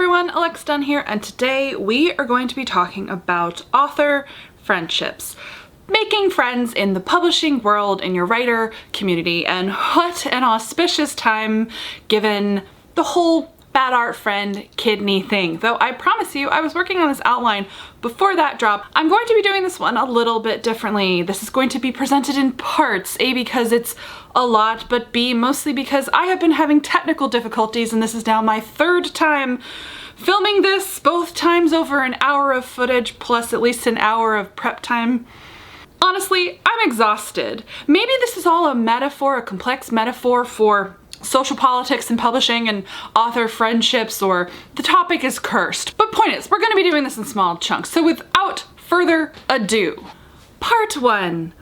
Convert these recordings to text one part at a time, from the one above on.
everyone, Alex Donne here, and today we are going to be talking about author friendships. Making friends in the publishing world, in your writer community, and what an auspicious time given the whole bad art friend kidney thing. Though I promise you, I was working on this outline before that drop. I'm going to be doing this one a little bit differently. This is going to be presented in parts, A, because it's a lot, but B, mostly because I have been having technical difficulties and this is now my third time filming this, both times over an hour of footage plus at least an hour of prep time. Honestly, I'm exhausted. Maybe this is all a metaphor, a complex metaphor for social politics and publishing and author friendships, or the topic is cursed. But point is, we're going to be doing this in small chunks. So without further ado, part 1,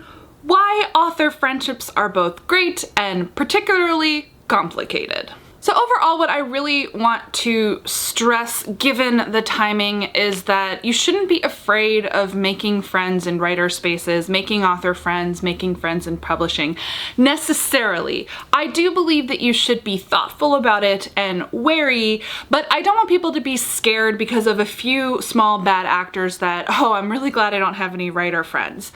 why author friendships are both great and particularly complicated. So overall, what I really want to stress, given the timing, is that you shouldn't be afraid of making friends in writer spaces, making author friends, making friends in publishing, necessarily. I do believe that you should be thoughtful about it and wary, but I don't want people to be scared because of a few small bad actors that, oh, I'm really glad I don't have any writer friends.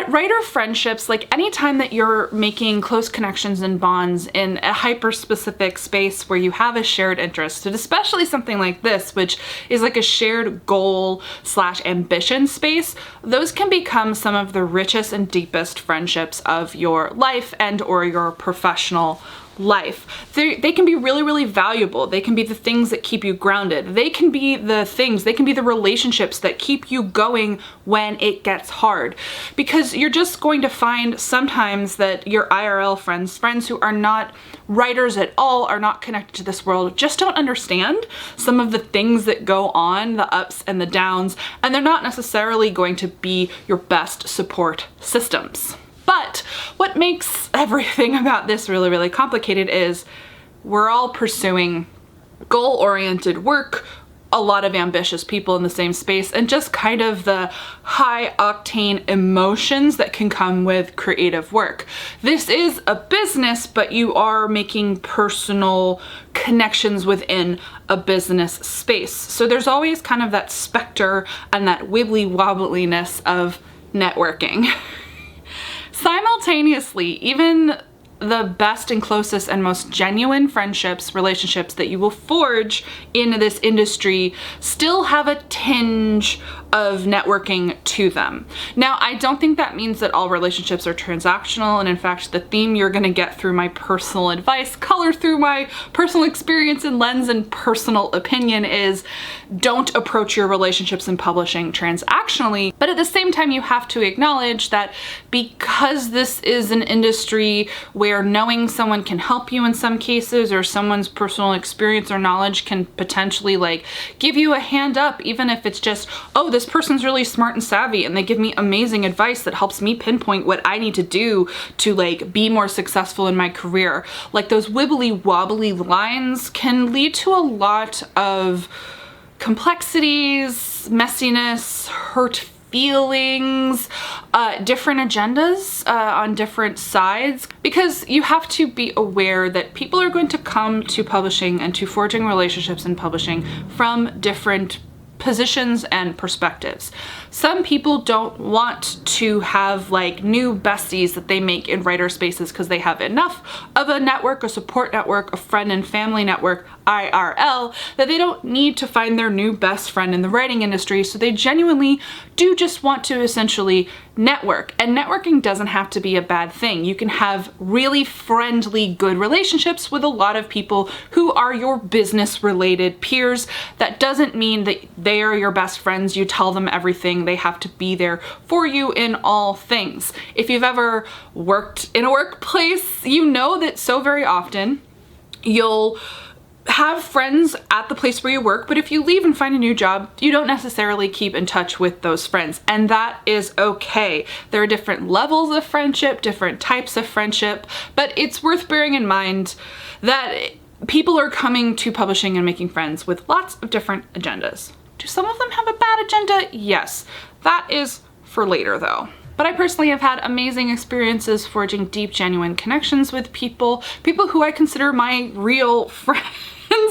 Writer friendships, like anytime that you're making close connections and bonds in a hyper-specific space where you have a shared interest, and especially something like this, which is like a shared goal / ambition space, those can become some of the richest and deepest friendships of your life and or your professional life. They can be really, really valuable. They can be the things that keep you grounded. They can be the things, they can be the relationships that keep you going when it gets hard. Because you're just going to find sometimes that your IRL friends who are not writers at all, are not connected to this world, just don't understand some of the things that go on, the ups and the downs, and they're not necessarily going to be your best support systems. But what makes everything about this really, really complicated is we're all pursuing goal-oriented work, a lot of ambitious people in the same space, and just kind of the high-octane emotions that can come with creative work. This is a business, but you are making personal connections within a business space. So there's always kind of that specter and that wibbly-wobbliness of networking. Simultaneously, even the best and closest and most genuine friendships, relationships that you will forge in this industry still have a tinge of networking to them. Now, I don't think that means that all relationships are transactional, and in fact, the theme you're gonna get through my personal advice, color through my personal experience and lens and personal opinion, is don't approach your relationships in publishing transactionally. But at the same time, you have to acknowledge that because this is an industry where knowing someone can help you in some cases, or someone's personal experience or knowledge can potentially like give you a hand up, even if it's just, oh, this person's really smart and savvy and they give me amazing advice that helps me pinpoint what I need to do to like be more successful in my career. Like those wibbly wobbly lines can lead to a lot of complexities, messiness, hurt feelings, different agendas on different sides, because you have to be aware that people are going to come to publishing and to forging relationships in publishing from different positions and perspectives. Some people don't want to have like new besties that they make in writer spaces because they have enough of a network, a support network, a friend and family network, IRL, that they don't need to find their new best friend in the writing industry. So they genuinely do just want to essentially network. And networking doesn't have to be a bad thing. You can have really friendly, good relationships with a lot of people who are your business related peers. That doesn't mean that they are your best friends. You tell them everything. They have to be there for you in all things. If you've ever worked in a workplace, you know that so very often you'll have friends at the place where you work, but if you leave and find a new job, you don't necessarily keep in touch with those friends, and that is okay. There are different levels of friendship, different types of friendship, but it's worth bearing in mind that people are coming to publishing and making friends with lots of different agendas. Do some of them have a bad agenda? Yes. That is for later though. But I personally have had amazing experiences forging deep, genuine connections with people who I consider my real friends.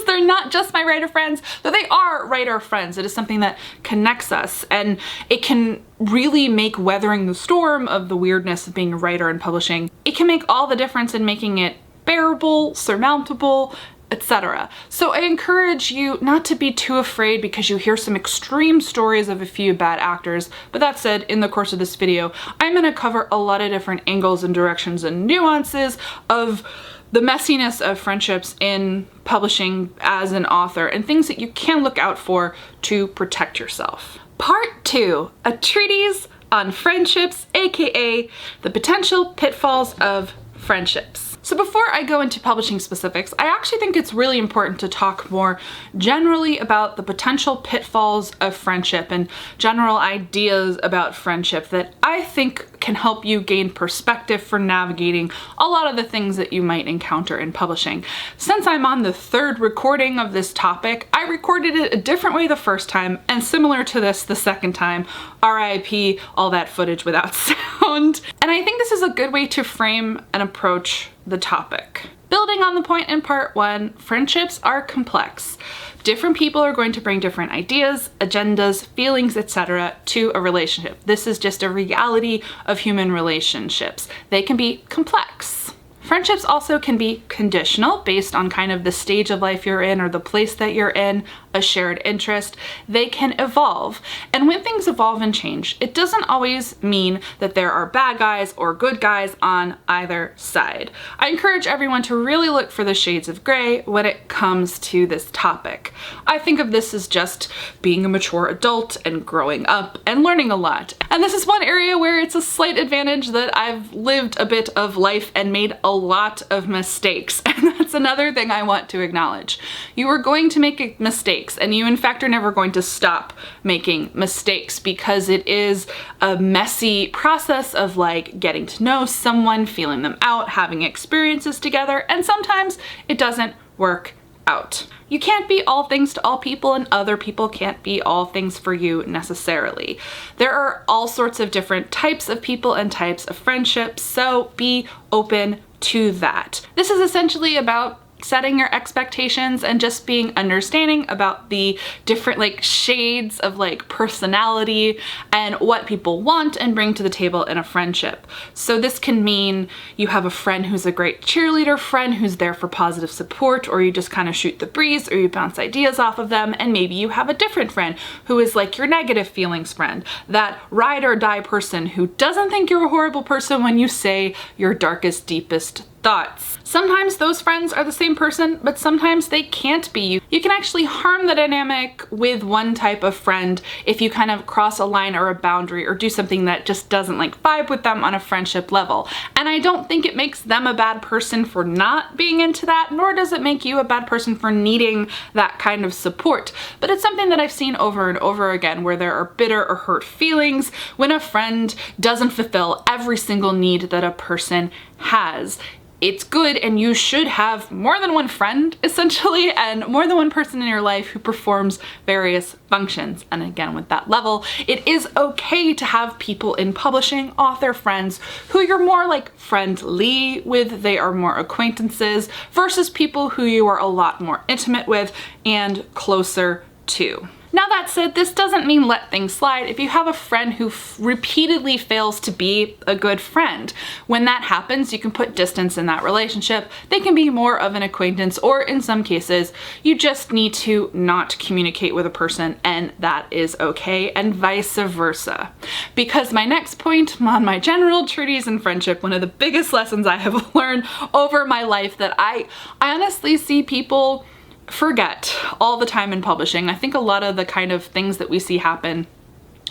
They're not just my writer friends, though they are writer friends. It is something that connects us, and it can really make weathering the storm of the weirdness of being a writer and publishing. It can make all the difference in making it bearable, surmountable, etc. So I encourage you not to be too afraid because you hear some extreme stories of a few bad actors. But that said, in the course of this video, I'm going to cover a lot of different angles and directions and nuances of the messiness of friendships in publishing as an author and things that you can look out for to protect yourself. Part 2, a treatise on friendships, aka the potential pitfalls of friendships. So before I go into publishing specifics, I actually think it's really important to talk more generally about the potential pitfalls of friendship and general ideas about friendship that I think can help you gain perspective for navigating a lot of the things that you might encounter in publishing. Since I'm on the third recording of this topic, I recorded it a different way the first time and similar to this the second time, RIP all that footage without sound. And I think this is a good way to frame and approach the topic. Building on the point in part 1, friendships are complex. Different people are going to bring different ideas, agendas, feelings, etc. to a relationship. This is just a reality of human relationships. They can be complex. Friendships also can be conditional based on kind of the stage of life you're in or the place that you're in, a shared interest. They can evolve. And when things evolve and change, it doesn't always mean that there are bad guys or good guys on either side. I encourage everyone to really look for the shades of gray when it comes to this topic. I think of this as just being a mature adult and growing up and learning a lot. And this is one area where it's a slight advantage that I've lived a bit of life and made a lot of mistakes. And that's another thing I want to acknowledge. You are going to make mistakes, and you in fact are never going to stop making mistakes because it is a messy process of like getting to know someone, feeling them out, having experiences together, and sometimes it doesn't work out. You can't be all things to all people, and other people can't be all things for you necessarily. There are all sorts of different types of people and types of friendships, so be open to that. This is essentially about setting your expectations and just being understanding about the different like shades of like personality and what people want and bring to the table in a friendship. So this can mean you have a friend who's a great cheerleader friend who's there for positive support, or you just kind of shoot the breeze, or you bounce ideas off of them, and maybe you have a different friend who is like your negative feelings friend, that ride or die person who doesn't think you're a horrible person when you say your darkest, deepest thoughts. Sometimes those friends are the same person, but sometimes they can't be. You can actually harm the dynamic with one type of friend if you kind of cross a line or a boundary or do something that just doesn't like vibe with them on a friendship level. And I don't think it makes them a bad person for not being into that, nor does it make you a bad person for needing that kind of support. But it's something that I've seen over and over again where there are bitter or hurt feelings when a friend doesn't fulfill every single need that a person has. It's good, and you should have more than one friend, essentially, and more than one person in your life who performs various functions. And again, with that level, it is okay to have people in publishing, author friends, who you're more like friendly with, they are more acquaintances, versus people who you are a lot more intimate with and closer to. Now that said, this doesn't mean let things slide if you have a friend who repeatedly fails to be a good friend. When that happens, you can put distance in that relationship. They can be more of an acquaintance, or in some cases, you just need to not communicate with a person, and that is okay, and vice versa. Because my next point on my general treatise in friendship, one of the biggest lessons I have learned over my life that I honestly see people forget all the time in publishing. I think a lot of the kind of things that we see happen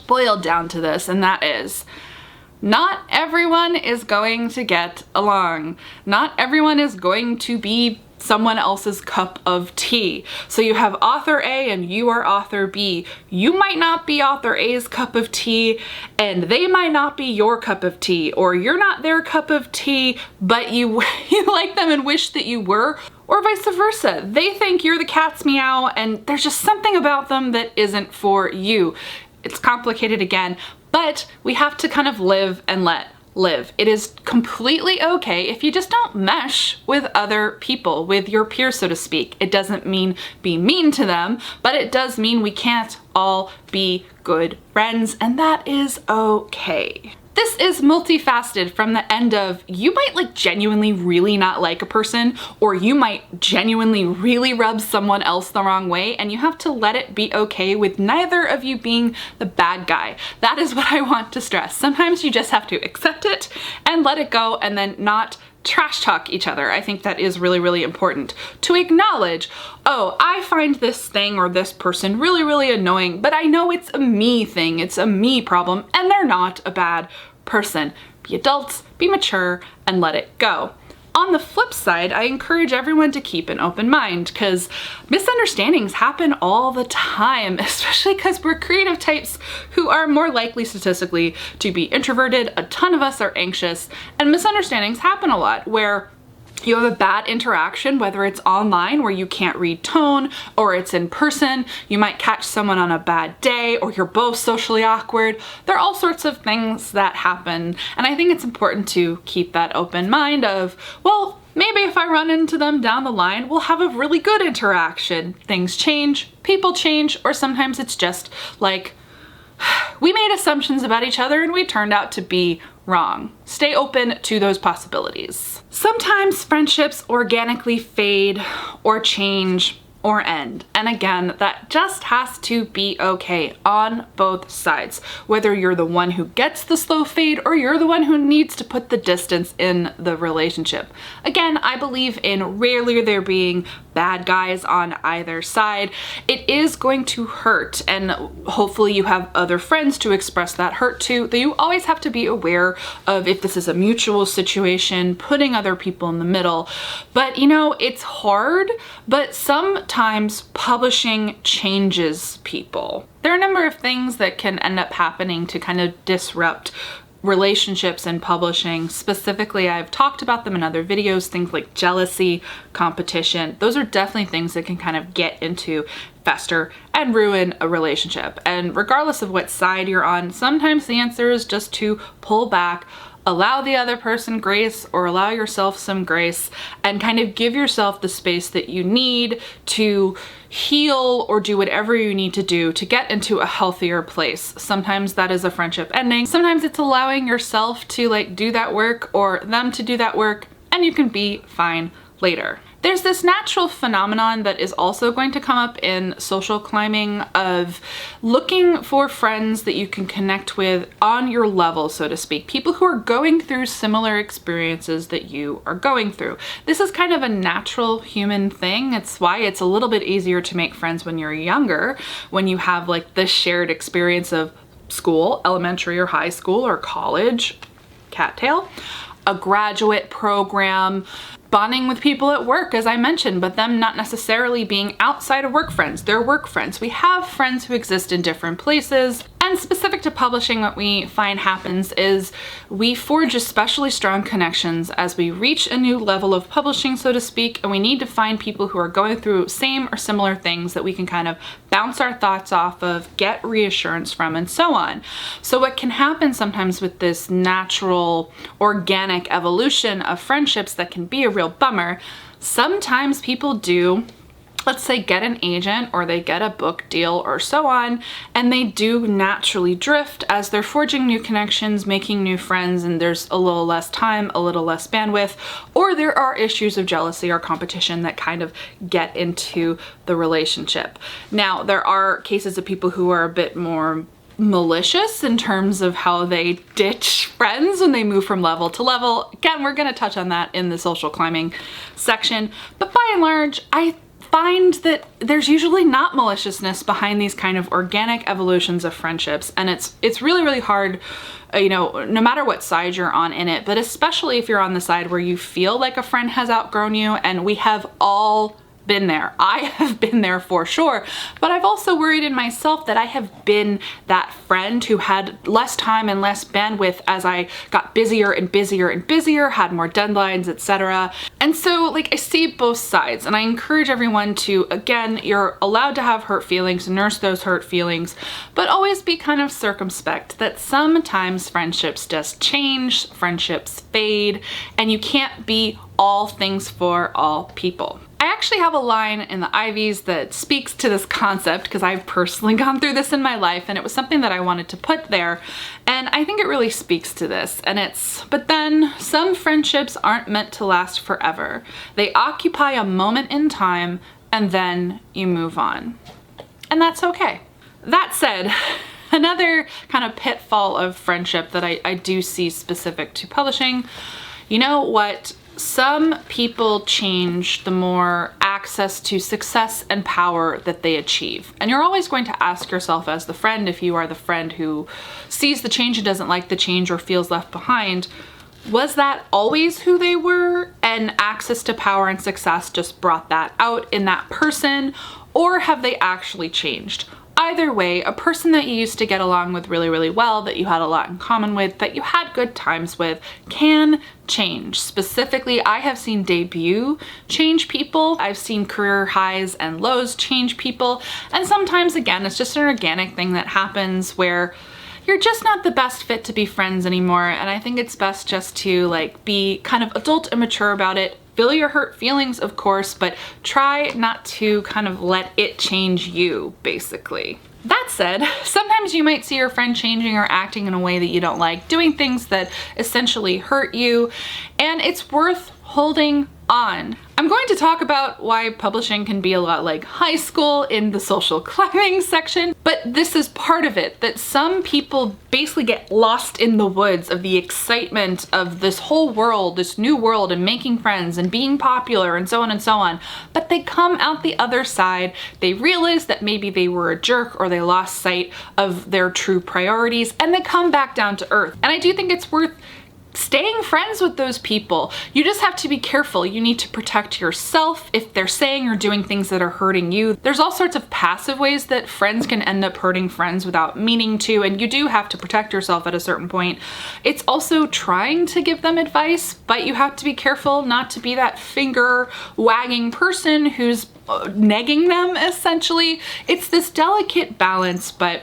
boil down to this, and that is not everyone is going to get along. Not everyone is going to be someone else's cup of tea. So you have author A and you are author B. You might not be author A's cup of tea, and they might not be your cup of tea, or you're not their cup of tea, but you like them and wish that you were, or vice versa. They think you're the cat's meow, and there's just something about them that isn't for you. It's complicated again, but we have to kind of live and let live. It is completely okay if you just don't mesh with other people, with your peers, so to speak. It doesn't mean be mean to them, but it does mean we can't all be good friends, and that is okay. This is multifaceted from the end of you might like genuinely really not like a person, or you might genuinely really rub someone else the wrong way, and you have to let it be okay with neither of you being the bad guy. That is what I want to stress. Sometimes you just have to accept it and let it go and then not trash talk each other. I think that is really, really important to acknowledge, oh, I find this thing or this person really, really annoying, but I know it's a me thing, it's a me problem, and they're not a bad person. Be adults, be mature, and let it go. On the flip side, I encourage everyone to keep an open mind, because misunderstandings happen all the time, especially because we're creative types who are more likely statistically to be introverted. A ton of us are anxious, and misunderstandings happen a lot where you have a bad interaction, whether it's online where you can't read tone, or it's in person, you might catch someone on a bad day, or you're both socially awkward. There are all sorts of things that happen, and I think it's important to keep that open mind of, well, maybe if I run into them down the line, we'll have a really good interaction. Things change, people change, or sometimes it's just like, we made assumptions about each other and we turned out to be wrong. Stay open to those possibilities. Sometimes friendships organically fade or change or end. And again, that just has to be okay on both sides. Whether you're the one who gets the slow fade or you're the one who needs to put the distance in the relationship. Again, I believe in rarely there being bad guys on either side. It is going to hurt, and hopefully you have other friends to express that hurt to. That you always have to be aware of if this is a mutual situation, putting other people in the middle. But you know, it's hard, but sometimes publishing changes people. There are a number of things that can end up happening to kind of disrupt relationships and publishing. Specifically, I've talked about them in other videos, things like jealousy, competition. Those are definitely things that can kind of get into, fester, and ruin a relationship. And regardless of what side you're on, sometimes the answer is just to pull back, allow the other person grace, or allow yourself some grace, and kind of give yourself the space that you need to heal or do whatever you need to do to get into a healthier place. Sometimes that is a friendship ending. Sometimes it's allowing yourself to like do that work or them to do that work, and you can be fine later. There's this natural phenomenon that is also going to come up in social climbing of looking for friends that you can connect with on your level, so to speak. People who are going through similar experiences that you are going through. This is kind of a natural human thing. It's why it's a little bit easier to make friends when you're younger, when you have like this shared experience of school, elementary or high school or college, cattail, a graduate program, bonding with people at work, as I mentioned, but them not necessarily being outside of work friends. They're work friends. We have friends who exist in different places. And specific to publishing, what we find happens is we forge especially strong connections as we reach a new level of publishing, so to speak, and we need to find people who are going through same or similar things that we can kind of bounce our thoughts off of, get reassurance from, and so on. So what can happen sometimes with this natural, organic evolution of friendships that can be a real bummer, sometimes people do, let's say, get an agent or they get a book deal or so on, and they do naturally drift as they're forging new connections, making new friends, and there's a little less time, a little less bandwidth, or there are issues of jealousy or competition that kind of get into the relationship. Now, there are cases of people who are a bit more malicious in terms of how they ditch friends when they move from level to level. Again, we're going to touch on that in the social climbing section, but by and large, I find that there's usually not maliciousness behind these kind of organic evolutions of friendships, and it's really, really hard, you know, no matter what side you're on in it, but especially if you're on the side where you feel like a friend has outgrown you, and we have all been there. I have been there for sure, but I've also worried in myself that I have been that friend who had less time and less bandwidth as I got busier and busier and busier, had more deadlines, etc. And so like I see both sides, and I encourage everyone to, again, you're allowed to have hurt feelings, nurse those hurt feelings, but always be kind of circumspect that sometimes friendships just change, friendships fade, and you can't be all things for all people. I actually have a line in the Ivies that speaks to this concept because I've personally gone through this in my life, and it was something that I wanted to put there, and I think it really speaks to this, and it's, but then some friendships aren't meant to last forever. They occupy a moment in time and then you move on. And that's okay. That said, another kind of pitfall of friendship that I do see specific to publishing, you know what? Some people change the more access to success and power that they achieve. And you're always going to ask yourself as the friend, if you are the friend who sees the change and doesn't like the change or feels left behind, was that always who they were and access to power and success just brought that out in that person, or have they actually changed? Either way, a person that you used to get along with really, really well, that you had a lot in common with, that you had good times with, can change. Specifically, I have seen debut change people. I've seen career highs and lows change people. And sometimes, again, it's just an organic thing that happens where you're just not the best fit to be friends anymore. And I think it's best just to like be kind of adult and mature about it. Feel your hurt feelings, of course, but try not to kind of let it change you, basically. That said, sometimes you might see your friend changing or acting in a way that you don't like, doing things that essentially hurt you, and it's worth holding on. I'm going to talk about why publishing can be a lot like high school in the social climbing section, but this is part of it, that some people basically get lost in the woods of the excitement of this whole world, this new world, and making friends and being popular and so on and so on. But they come out the other side, they realize that maybe they were a jerk or they lost sight of their true priorities, and they come back down to earth. And I do think it's worth staying friends with those people. You just have to be careful. You need to protect yourself if they're saying or doing things that are hurting you. There's all sorts of passive ways that friends can end up hurting friends without meaning to, and you do have to protect yourself at a certain point. It's also trying to give them advice, but you have to be careful not to be that finger wagging person who's negging them, essentially. It's this delicate balance, but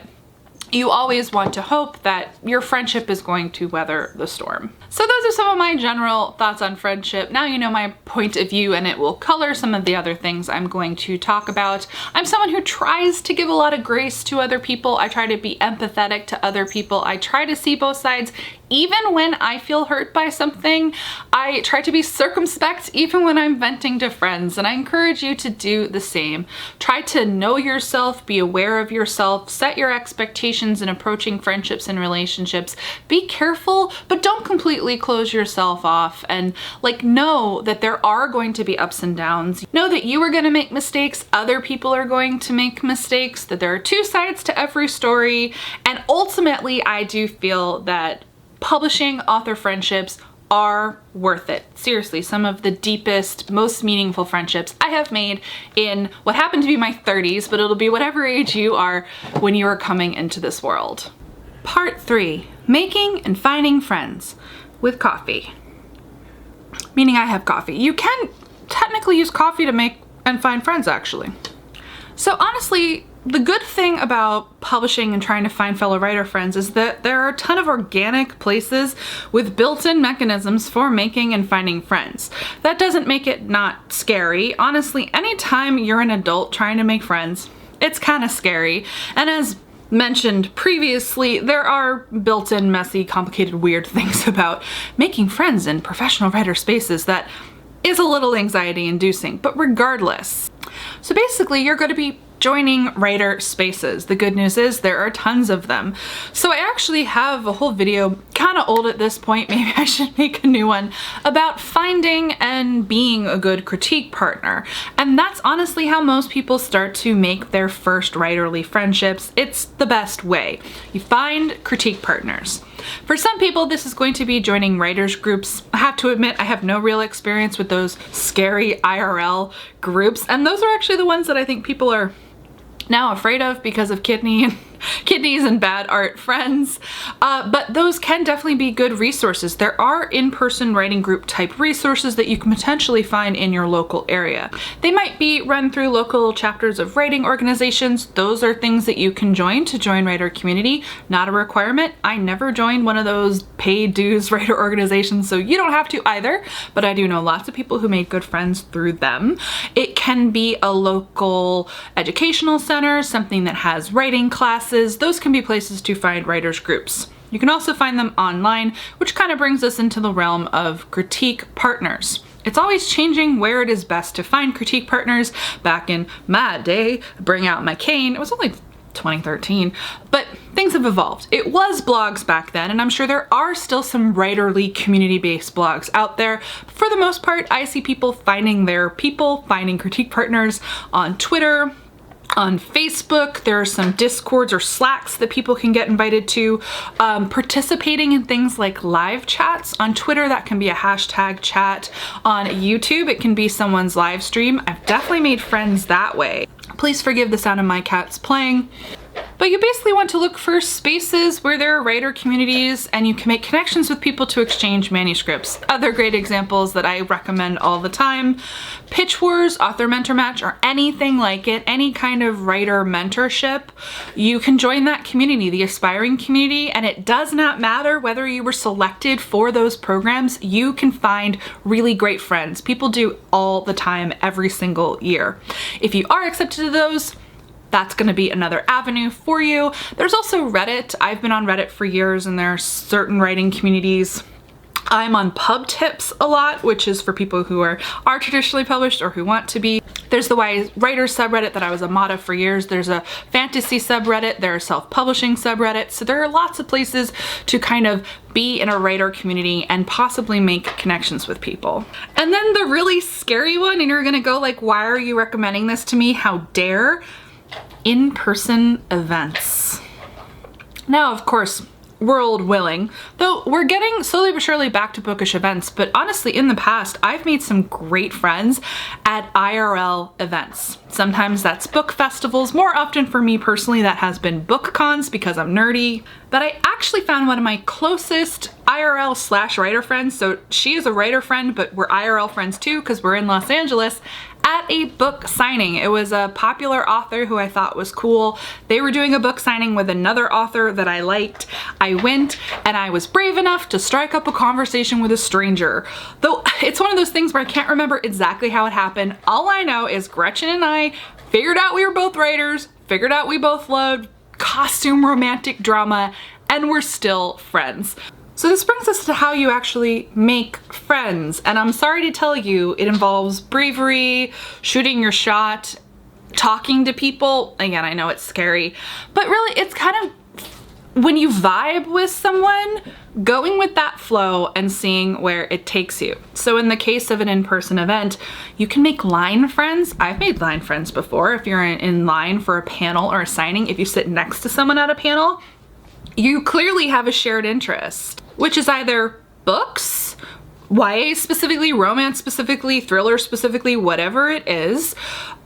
you always want to hope that your friendship is going to weather the storm. So those are some of my general thoughts on friendship. Now you know my point of view, and it will color some of the other things I'm going to talk about. I'm someone who tries to give a lot of grace to other people. I try to be empathetic to other people. I try to see both sides. Even when I feel hurt by something, I try to be circumspect even when I'm venting to friends, and I encourage you to do the same. Try to know yourself, be aware of yourself, set your expectations in approaching friendships and relationships. Be careful, but don't completely close yourself off, and like know that there are going to be ups and downs. Know that you are going to make mistakes, other people are going to make mistakes, that there are two sides to every story, and ultimately I do feel that publishing author friendships are worth it. Seriously, some of the deepest, most meaningful friendships I have made in what happened to be my 30s, but it'll be whatever age you are when you are coming into this world. Part 3, making and finding friends with coffee. Meaning I have coffee. You can technically use coffee to make and find friends, actually. So honestly, the good thing about publishing and trying to find fellow writer friends is that there are a ton of organic places with built-in mechanisms for making and finding friends. That doesn't make it not scary. Honestly, anytime you're an adult trying to make friends, it's kind of scary. And as mentioned previously, there are built-in, messy, complicated, weird things about making friends in professional writer spaces that is a little anxiety-inducing, but regardless. So basically, you're going to be joining writer spaces. The good news is there are tons of them. So I actually have a whole video, kind of old at this point, maybe I should make a new one, about finding and being a good critique partner. And that's honestly how most people start to make their first writerly friendships. It's the best way. You find critique partners. For some people, this is going to be joining writers groups. I have to admit, I have no real experience with those scary IRL groups, and those are actually the ones that I think people are now afraid of because of kidneys and bad art friends, but those can definitely be good resources. There are in-person writing group type resources that you can potentially find in your local area. They might be run through local chapters of writing organizations. Those are things that you can join to join writer community, not a requirement. I never joined one of those paid dues writer organizations, so you don't have to either, but I do know lots of people who made good friends through them. It can be a local educational center, something that has writing classes. Those can be places to find writers groups. You can also find them online, which kind of brings us into the realm of critique partners. It's always changing where it is best to find critique partners. Back in my day, bring out my cane, it was only 2013, but things have evolved. It was blogs back then, and I'm sure there are still some writerly community-based blogs out there. But for the most part, I see people finding critique partners on Twitter, on Facebook. There are some Discords or Slacks that people can get invited to. Participating in things like live chats. On Twitter, that can be a hashtag chat. On YouTube, it can be someone's live stream. I've definitely made friends that way. Please forgive the sound of my cats playing. But you basically want to look for spaces where there are writer communities and you can make connections with people to exchange manuscripts. Other great examples that I recommend all the time: Pitch Wars, Author Mentor Match, or anything like it, any kind of writer mentorship. You can join that community, the aspiring community, and it does not matter whether you were selected for those programs. You can find really great friends. People do all the time, every single year. If you are accepted to those, that's going to be another avenue for you. There's also Reddit. I've been on Reddit for years, and there are certain writing communities. I'm on Pub Tips a lot, which is for people who are traditionally published or who want to be. There's the writers subreddit that I was a mod of for years. There's a fantasy subreddit. There are self-publishing subreddits. So there are lots of places to kind of be in a writer community and possibly make connections with people. And then the really scary one, and you're gonna go like, why are you recommending this to me? How dare? In-person events. Now, of course, world willing, though we're getting slowly but surely back to bookish events, but honestly, in the past, I've made some great friends at IRL events. Sometimes that's book festivals. More often for me personally, that has been book cons because I'm nerdy. But I actually found one of my closest IRL/writer friends, so she is a writer friend, but we're IRL friends too because we're in Los Angeles, at a book signing. It was a popular author who I thought was cool. They were doing a book signing with another author that I liked. I went and I was brave enough to strike up a conversation with a stranger. Though it's one of those things where I can't remember exactly how it happened. All I know is Gretchen and I figured out we were both writers, figured out we both loved costume romantic drama, and we're still friends. So this brings us to how you actually make friends. And I'm sorry to tell you, it involves bravery, shooting your shot, talking to people. Again, I know it's scary, but really it's kind of when you vibe with someone, going with that flow and seeing where it takes you. So in the case of an in-person event, you can make line friends. I've made line friends before. If you're in line for a panel or a signing, if you sit next to someone at a panel, you clearly have a shared interest, which is either books, YA specifically, romance specifically, thriller specifically, whatever it is,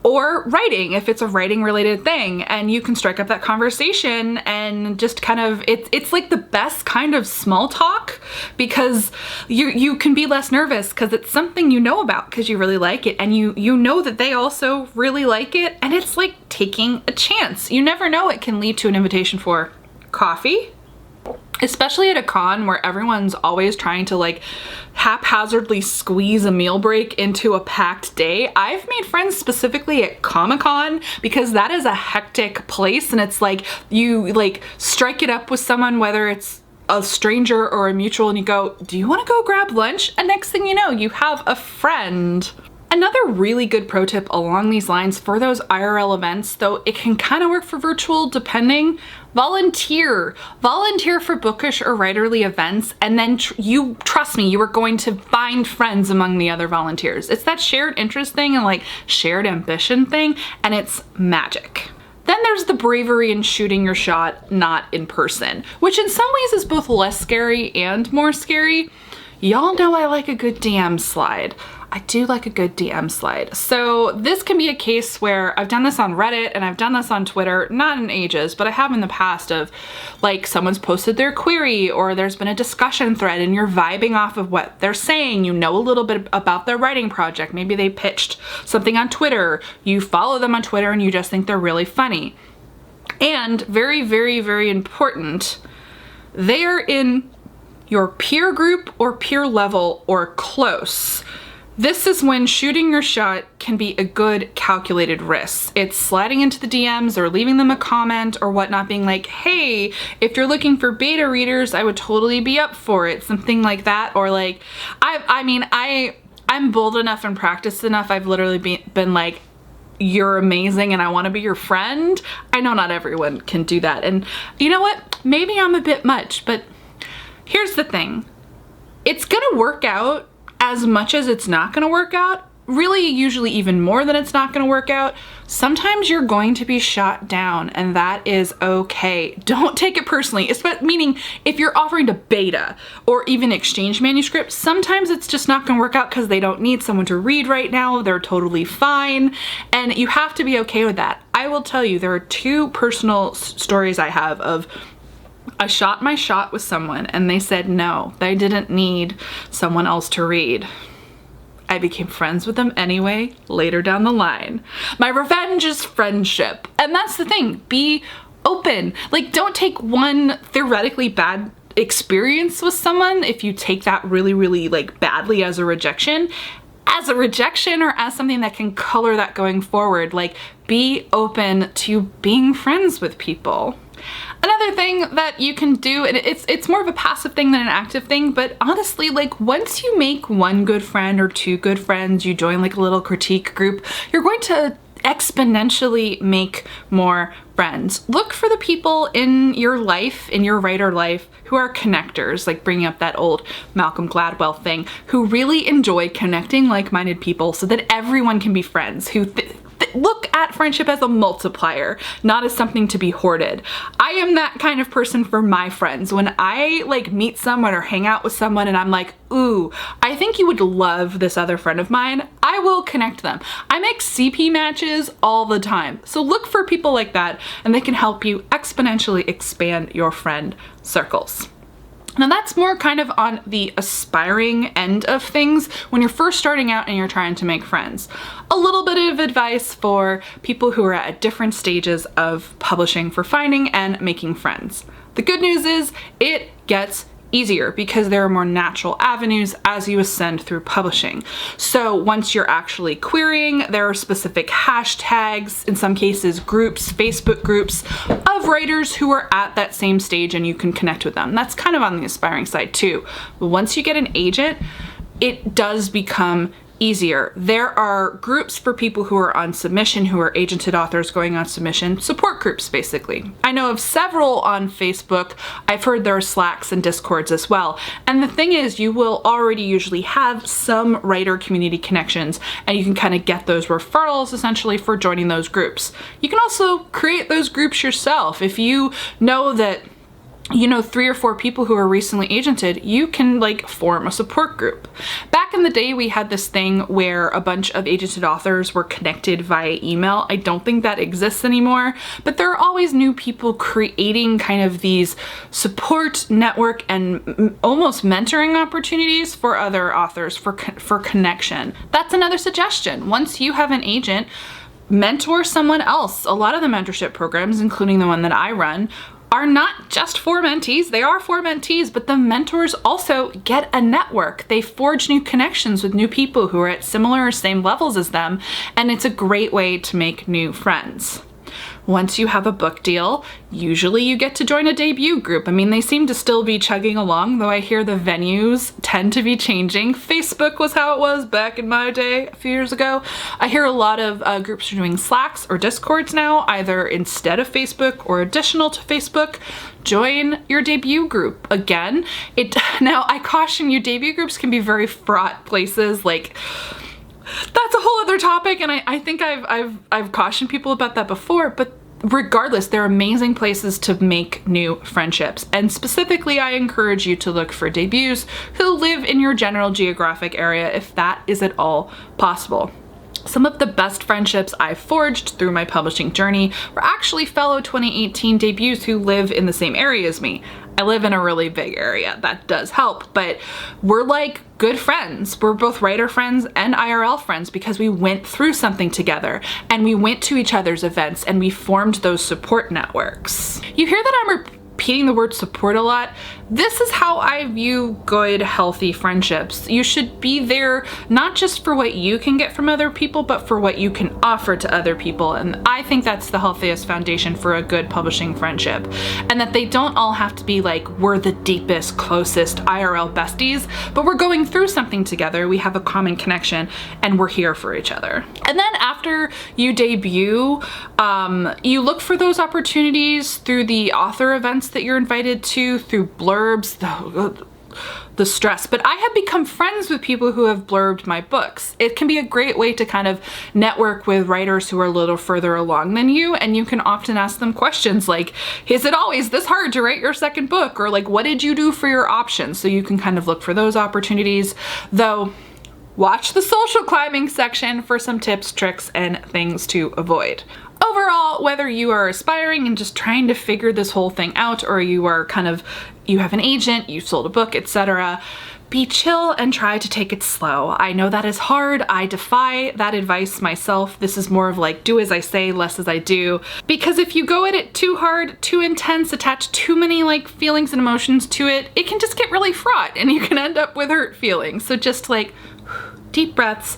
or writing if it's a writing related thing, and you can strike up that conversation and just kind of, it's like the best kind of small talk because you can be less nervous because it's something you know about because you really like it, and you know that they also really like it, and it's like taking a chance. You never know, it can lead to an invitation for coffee, especially at a con where everyone's always trying to like haphazardly squeeze a meal break into a packed day. I've made friends specifically at Comic-Con because that is a hectic place, and it's like you like strike it up with someone, whether it's a stranger or a mutual, and you go, do you want to go grab lunch? And next thing you know, you have a friend. Another really good pro tip along these lines for those IRL events, though it can kind of work for virtual depending, volunteer. Volunteer for bookish or writerly events, and then you trust me, you are going to find friends among the other volunteers. It's that shared interest thing and like shared ambition thing, and it's magic. Then then there's the bravery in shooting your shot not in person, which in some ways is both less scary and more scary. Y'all know I like a good DM slide. I do like a good DM slide. So this can be a case where I've done this on Reddit and I've done this on Twitter, not in ages, but I have in the past of like someone's posted their query or there's been a discussion thread and you're vibing off of what they're saying. You know a little bit about their writing project. Maybe they pitched something on Twitter. You follow them on Twitter and you just think they're really funny. And very, very, very important, they're in your peer group or peer level or close. This is when shooting your shot can be a good calculated risk. It's sliding into the DMs or leaving them a comment or whatnot, being like, hey, if you're looking for beta readers, I would totally be up for it. Something like that. Or like, I'm bold enough and practiced enough. I've literally been like, you're amazing and I want to be your friend. I know not everyone can do that. And you know what? Maybe I'm a bit much, but here's the thing. It's gonna work out as much as it's not gonna work out, really usually even more than it's not gonna work out. Sometimes you're going to be shot down and that is okay. Don't take it personally, meaning if you're offering to beta or even exchange manuscripts, sometimes it's just not gonna work out because they don't need someone to read right now. They're totally fine and you have to be okay with that. I will tell you, there are two personal stories I have of I shot my shot with someone and they said no, they didn't need someone else to read. I became friends with them anyway later down the line. My revenge is friendship. And that's the thing, be open. Like, don't take one theoretically bad experience with someone if you take that really, really like badly as a rejection or as something that can color that going forward. Like, be open to being friends with people. Another thing that you can do, and it's more of a passive thing than an active thing, but honestly, like once you make one good friend or two good friends, you join like a little critique group, you're going to exponentially make more friends. Look for the people in your life, in your writer life, who are connectors, like bringing up that old Malcolm Gladwell thing, who really enjoy connecting like-minded people so that everyone can be friends, who look at friendship as a multiplier, not as something to be hoarded. I am that kind of person for my friends. When I like meet someone or hang out with someone and I'm like, ooh, I think you would love this other friend of mine, I will connect them. I make CP matches all the time. So look for people like that and they can help you exponentially expand your friend circles. Now that's more kind of on the aspiring end of things when you're first starting out and you're trying to make friends. A little bit of advice for people who are at different stages of publishing for finding and making friends. The good news is it gets easier because there are more natural avenues as you ascend through publishing. So once you're actually querying, there are specific hashtags, in some cases groups, Facebook groups of writers who are at that same stage and you can connect with them. That's kind of on the aspiring side too. But once you get an agent, it does become easier. There are groups for people who are on submission, who are agented authors going on submission, support groups basically. I know of several on Facebook. I've heard there are Slacks and Discords as well. And the thing is, you will already usually have some writer community connections and you can kind of get those referrals essentially for joining those groups. You can also create those groups yourself. If you know that you know 3 or 4 people who are recently agented, you can like form a support group. Back in the day, we had this thing where a bunch of agented authors were connected via email. I don't think that exists anymore, but there are always new people creating kind of these support network and almost mentoring opportunities for other authors for connection. That's another suggestion. Once you have an agent, mentor someone else. A lot of the mentorship programs, including the one that I run, are not just for mentees. They are for mentees, but the mentors also get a network. They forge new connections with new people who are at similar or same levels as them, and it's a great way to make new friends. Once you have a book deal, usually you get to join a debut group. I mean, they seem to still be chugging along, though I hear the venues tend to be changing. Facebook was how it was back in my day a few years ago. I hear a lot of groups are doing Slacks or Discords now, either instead of Facebook or additional to Facebook. Join your debut group. Again, now I caution you, debut groups can be very fraught places. Like, that's a whole other topic, and I think I've cautioned people about that before, but regardless, they're amazing places to make new friendships. And specifically, I encourage you to look for debuts who live in your general geographic area if that is at all possible. Some of the best friendships I've forged through my publishing journey were actually fellow 2018 debuts who live in the same area as me. I live in a really big area, that does help, but we're like good friends. We're both writer friends and IRL friends because we went through something together and we went to each other's events and we formed those support networks. You hear that I'm repeating the word support a lot. This is how I view good, healthy friendships. You should be there not just for what you can get from other people, but for what you can offer to other people. And I think that's the healthiest foundation for a good publishing friendship. And that they don't all have to be like, we're the deepest, closest IRL besties, but we're going through something together, we have a common connection, and we're here for each other. And then after you debut, you look for those opportunities through the author events that you're invited to, through blurbs, the stress. But I have become friends with people who have blurbed my books. It can be a great way to kind of network with writers who are a little further along than you, and you can often ask them questions like, is it always this hard to write your second book? Or like, what did you do for your options? So you can kind of look for those opportunities. Though, watch the social climbing section for some tips, tricks, and things to avoid. Overall, whether you are aspiring and just trying to figure this whole thing out, or you are you have an agent, you sold a book, etc., be chill and try to take it slow. I know that is hard. I defy that advice myself. This is more of like, do as I say, less as I do. Because if you go at it too hard, too intense, attach too many like feelings and emotions to it, it can just get really fraught and you can end up with hurt feelings. So just like deep breaths,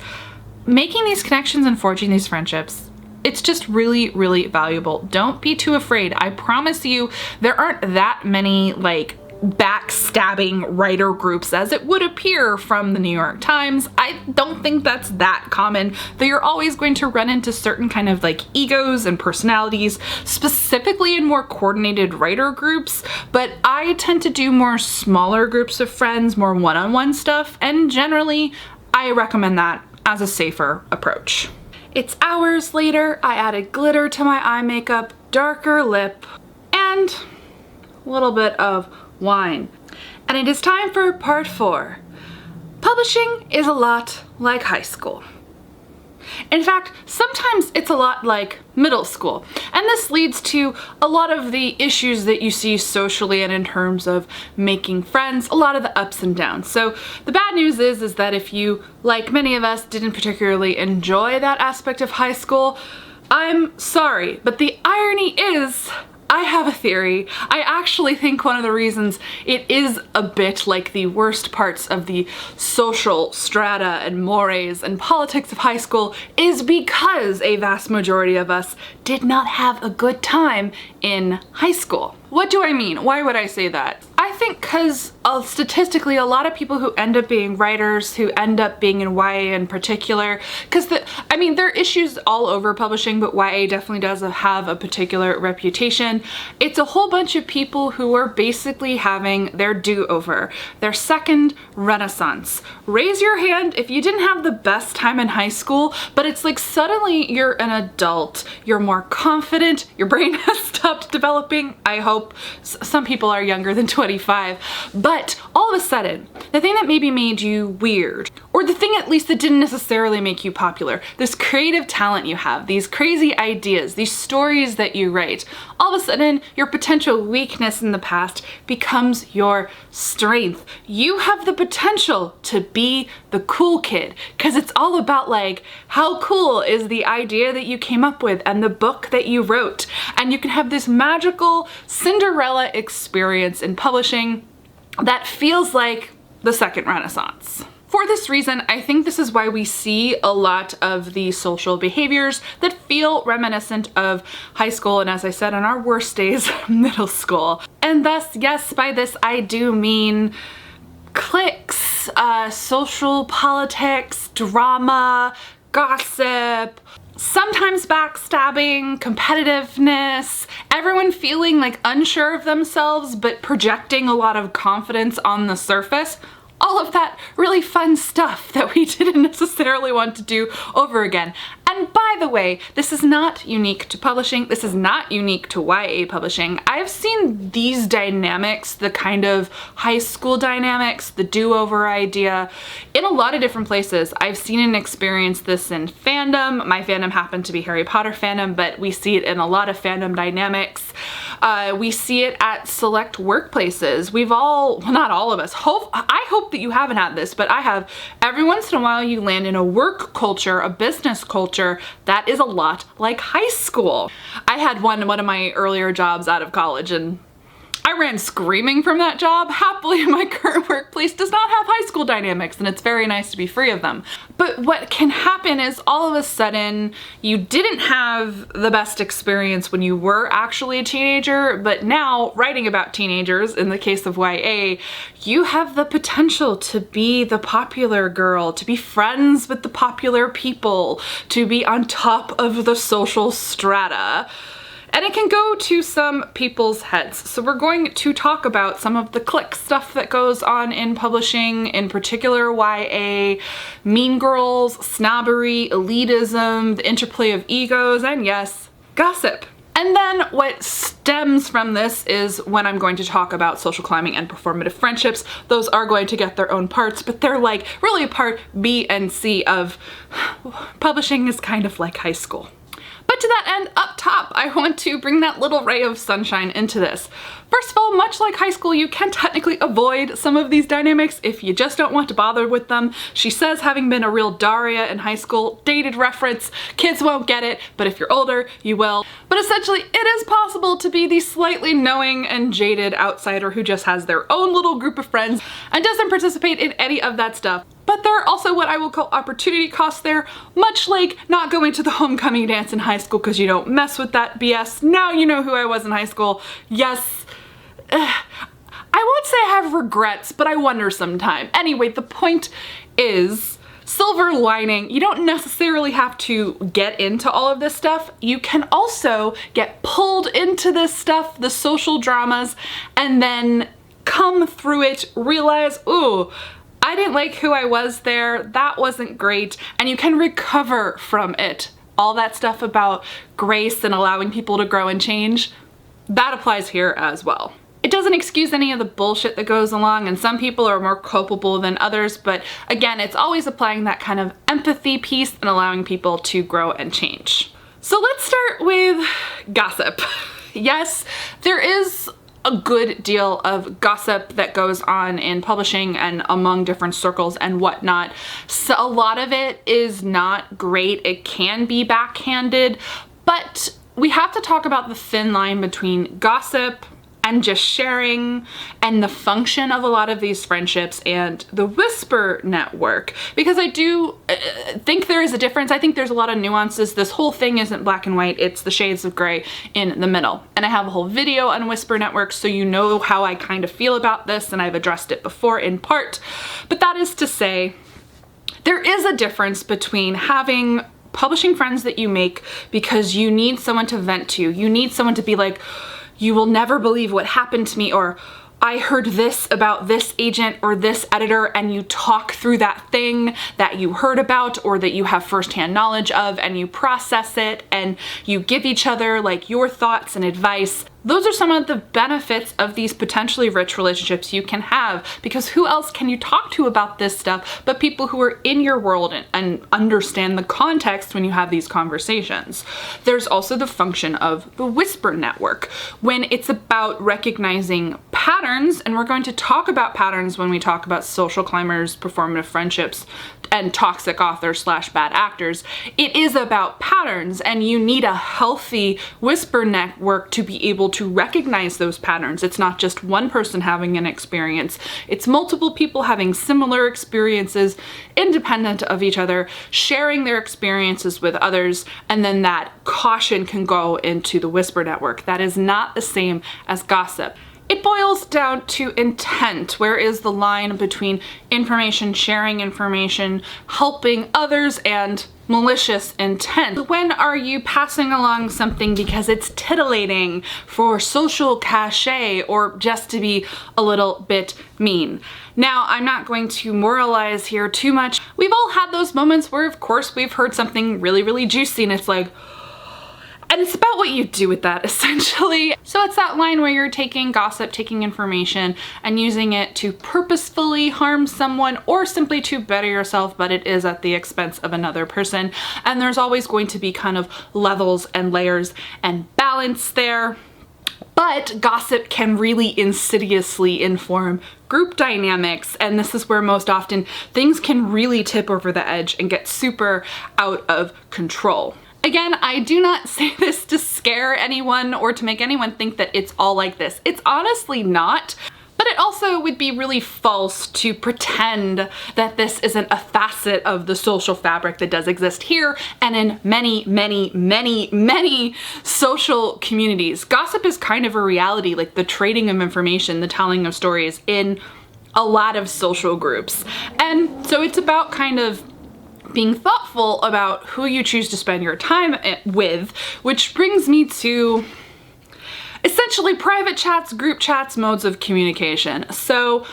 making these connections and forging these friendships, it's just really, really valuable. Don't be too afraid. I promise you, there aren't that many like backstabbing writer groups as it would appear from the New York Times. I don't think that's that common, though you're always going to run into certain kind of like egos and personalities, specifically in more coordinated writer groups, but I tend to do more smaller groups of friends, more one-on-one stuff, and generally I recommend that as a safer approach. It's hours later, I added glitter to my eye makeup, darker lip, and a little bit of wine. And it is time for part 4. Publishing is a lot like high school. In fact, sometimes it's a lot like middle school. And this leads to a lot of the issues that you see socially and in terms of making friends, a lot of the ups and downs. So the bad news is that if you, like many of us, didn't particularly enjoy that aspect of high school, I'm sorry, but the irony is, I have a theory. I actually think one of the reasons it is a bit like the worst parts of the social strata and mores and politics of high school is because a vast majority of us did not have a good time in high school. What do I mean? Why would I say that? I think because statistically a lot of people who end up being writers, who end up being in YA in particular, because there are issues all over publishing, but YA definitely does have a particular reputation. It's a whole bunch of people who are basically having their do-over, their second renaissance. Raise your hand if you didn't have the best time in high school, but it's like suddenly you're an adult, you're more confident, your brain has stopped developing, I hope. Some people are younger than 25, but all of a sudden, the thing that maybe made you weird, or the thing at least that didn't necessarily make you popular, this creative talent you have, these crazy ideas, these stories that you write, all of a sudden your potential weakness in the past becomes your strength. You have the potential to be the cool kid, because it's all about like, how cool is the idea that you came up with and the book that you wrote, and you can have this magical Cinderella experience in publishing that feels like the second renaissance. For this reason, I think this is why we see a lot of the social behaviors that feel reminiscent of high school, and as I said, on our worst days, middle school. And thus, yes, by this I do mean cliques, social politics, drama, gossip, sometimes backstabbing, competitiveness, everyone feeling like unsure of themselves but projecting a lot of confidence on the surface. all of that really fun stuff that we didn't necessarily want to do over again. And by the way, this is not unique to publishing. This is not unique to YA publishing. I've seen these dynamics, the kind of high school dynamics, the do-over idea, in a lot of different places. I've seen and experienced this in fandom. My fandom happened to be Harry Potter fandom, but we see it in a lot of fandom dynamics. We see it at select workplaces. We've all, well, not all of us, I hope that you haven't had this, but I have. Every once in a while you land in a work culture, a business culture that is a lot like high school. I had one of my earlier jobs out of college, and I ran screaming from that job. Happily, my current workplace does not have high school dynamics, and it's very nice to be free of them. But what can happen is all of a sudden you didn't have the best experience when you were actually a teenager, but now writing about teenagers, in the case of YA, you have the potential to be the popular girl, to be friends with the popular people, to be on top of the social strata. And it can go to some people's heads. So we're going to talk about some of the clique stuff that goes on in publishing, in particular YA, mean girls, snobbery, elitism, the interplay of egos, and yes, gossip. And then what stems from this is when I'm going to talk about social climbing and performative friendships. Those are going to get their own parts, but they're like really part B and C of publishing is kind of like high school. But to that end, up top, I want to bring that little ray of sunshine into this. First of all, much like high school, you can technically avoid some of these dynamics if you just don't want to bother with them. She says, having been a real Daria in high school, dated reference, kids won't get it, but if you're older, you will. But essentially, it is possible to be the slightly knowing and jaded outsider who just has their own little group of friends and doesn't participate in any of that stuff. But there are also what I will call opportunity costs there, much like not going to the homecoming dance in high school because you don't mess with that BS. Now you know who I was in high school. Yes, I won't say I have regrets, but I wonder sometime. Anyway, the point is, silver lining, you don't necessarily have to get into all of this stuff. You can also get pulled into this stuff, the social dramas, and then come through it, realize, ooh, I didn't like who I was there, that wasn't great, and you can recover from it. All that stuff about grace and allowing people to grow and change, that applies here as well. It doesn't excuse any of the bullshit that goes along, and some people are more culpable than others, but again, it's always applying that kind of empathy piece and allowing people to grow and change. So let's start with gossip. Yes, there is a good deal of gossip that goes on in publishing and among different circles and whatnot. So a lot of it is not great. It can be backhanded, but we have to talk about the thin line between gossip and just sharing and the function of a lot of these friendships and the whisper network, because I do think there is a difference. I think there's a lot of nuances. This whole thing isn't black and white, it's the shades of gray in the middle. And I have a whole video on whisper networks, so you know how I kind of feel about this, and I've addressed it before in part. But that is to say, there is a difference between having publishing friends that you make because you need someone to vent to. You need someone to be like, you will never believe what happened to me, or I heard this about this agent or this editor, and you talk through that thing that you heard about or that you have firsthand knowledge of, and you process it and you give each other like your thoughts and advice. Those are some of the benefits of these potentially rich relationships you can have, because who else can you talk to about this stuff but people who are in your world and understand the context when you have these conversations. There's also the function of the whisper network, when it's about recognizing patterns, and we're going to talk about patterns when we talk about social climbers, performative friendships, and toxic authors / bad actors. It is about patterns, and you need a healthy whisper network to be able to recognize those patterns. It's not just one person having an experience, it's multiple people having similar experiences, independent of each other, sharing their experiences with others, and then that caution can go into the whisper network. That is not the same as gossip. It boils down to intent. Where is the line between information, sharing information, helping others, and malicious intent? When are you passing along something because it's titillating for social cachet or just to be a little bit mean? Now, I'm not going to moralize here too much. We've all had those moments where, of course, we've heard something really, really juicy and it's like, and it's about what you do with that, essentially. So it's that line where you're taking gossip, taking information, and using it to purposefully harm someone or simply to better yourself, but it is at the expense of another person. And there's always going to be kind of levels and layers and balance there. But gossip can really insidiously inform group dynamics, and this is where most often things can really tip over the edge and get super out of control. Again, I do not say this to scare anyone or to make anyone think that it's all like this. It's honestly not. But it also would be really false to pretend that this isn't a facet of the social fabric that does exist here and in many, many, many, many social communities. Gossip is kind of a reality, like the trading of information, the telling of stories in a lot of social groups. And so it's about kind of being thoughtful about who you choose to spend your time with, which brings me to essentially private chats, group chats, modes of communication. So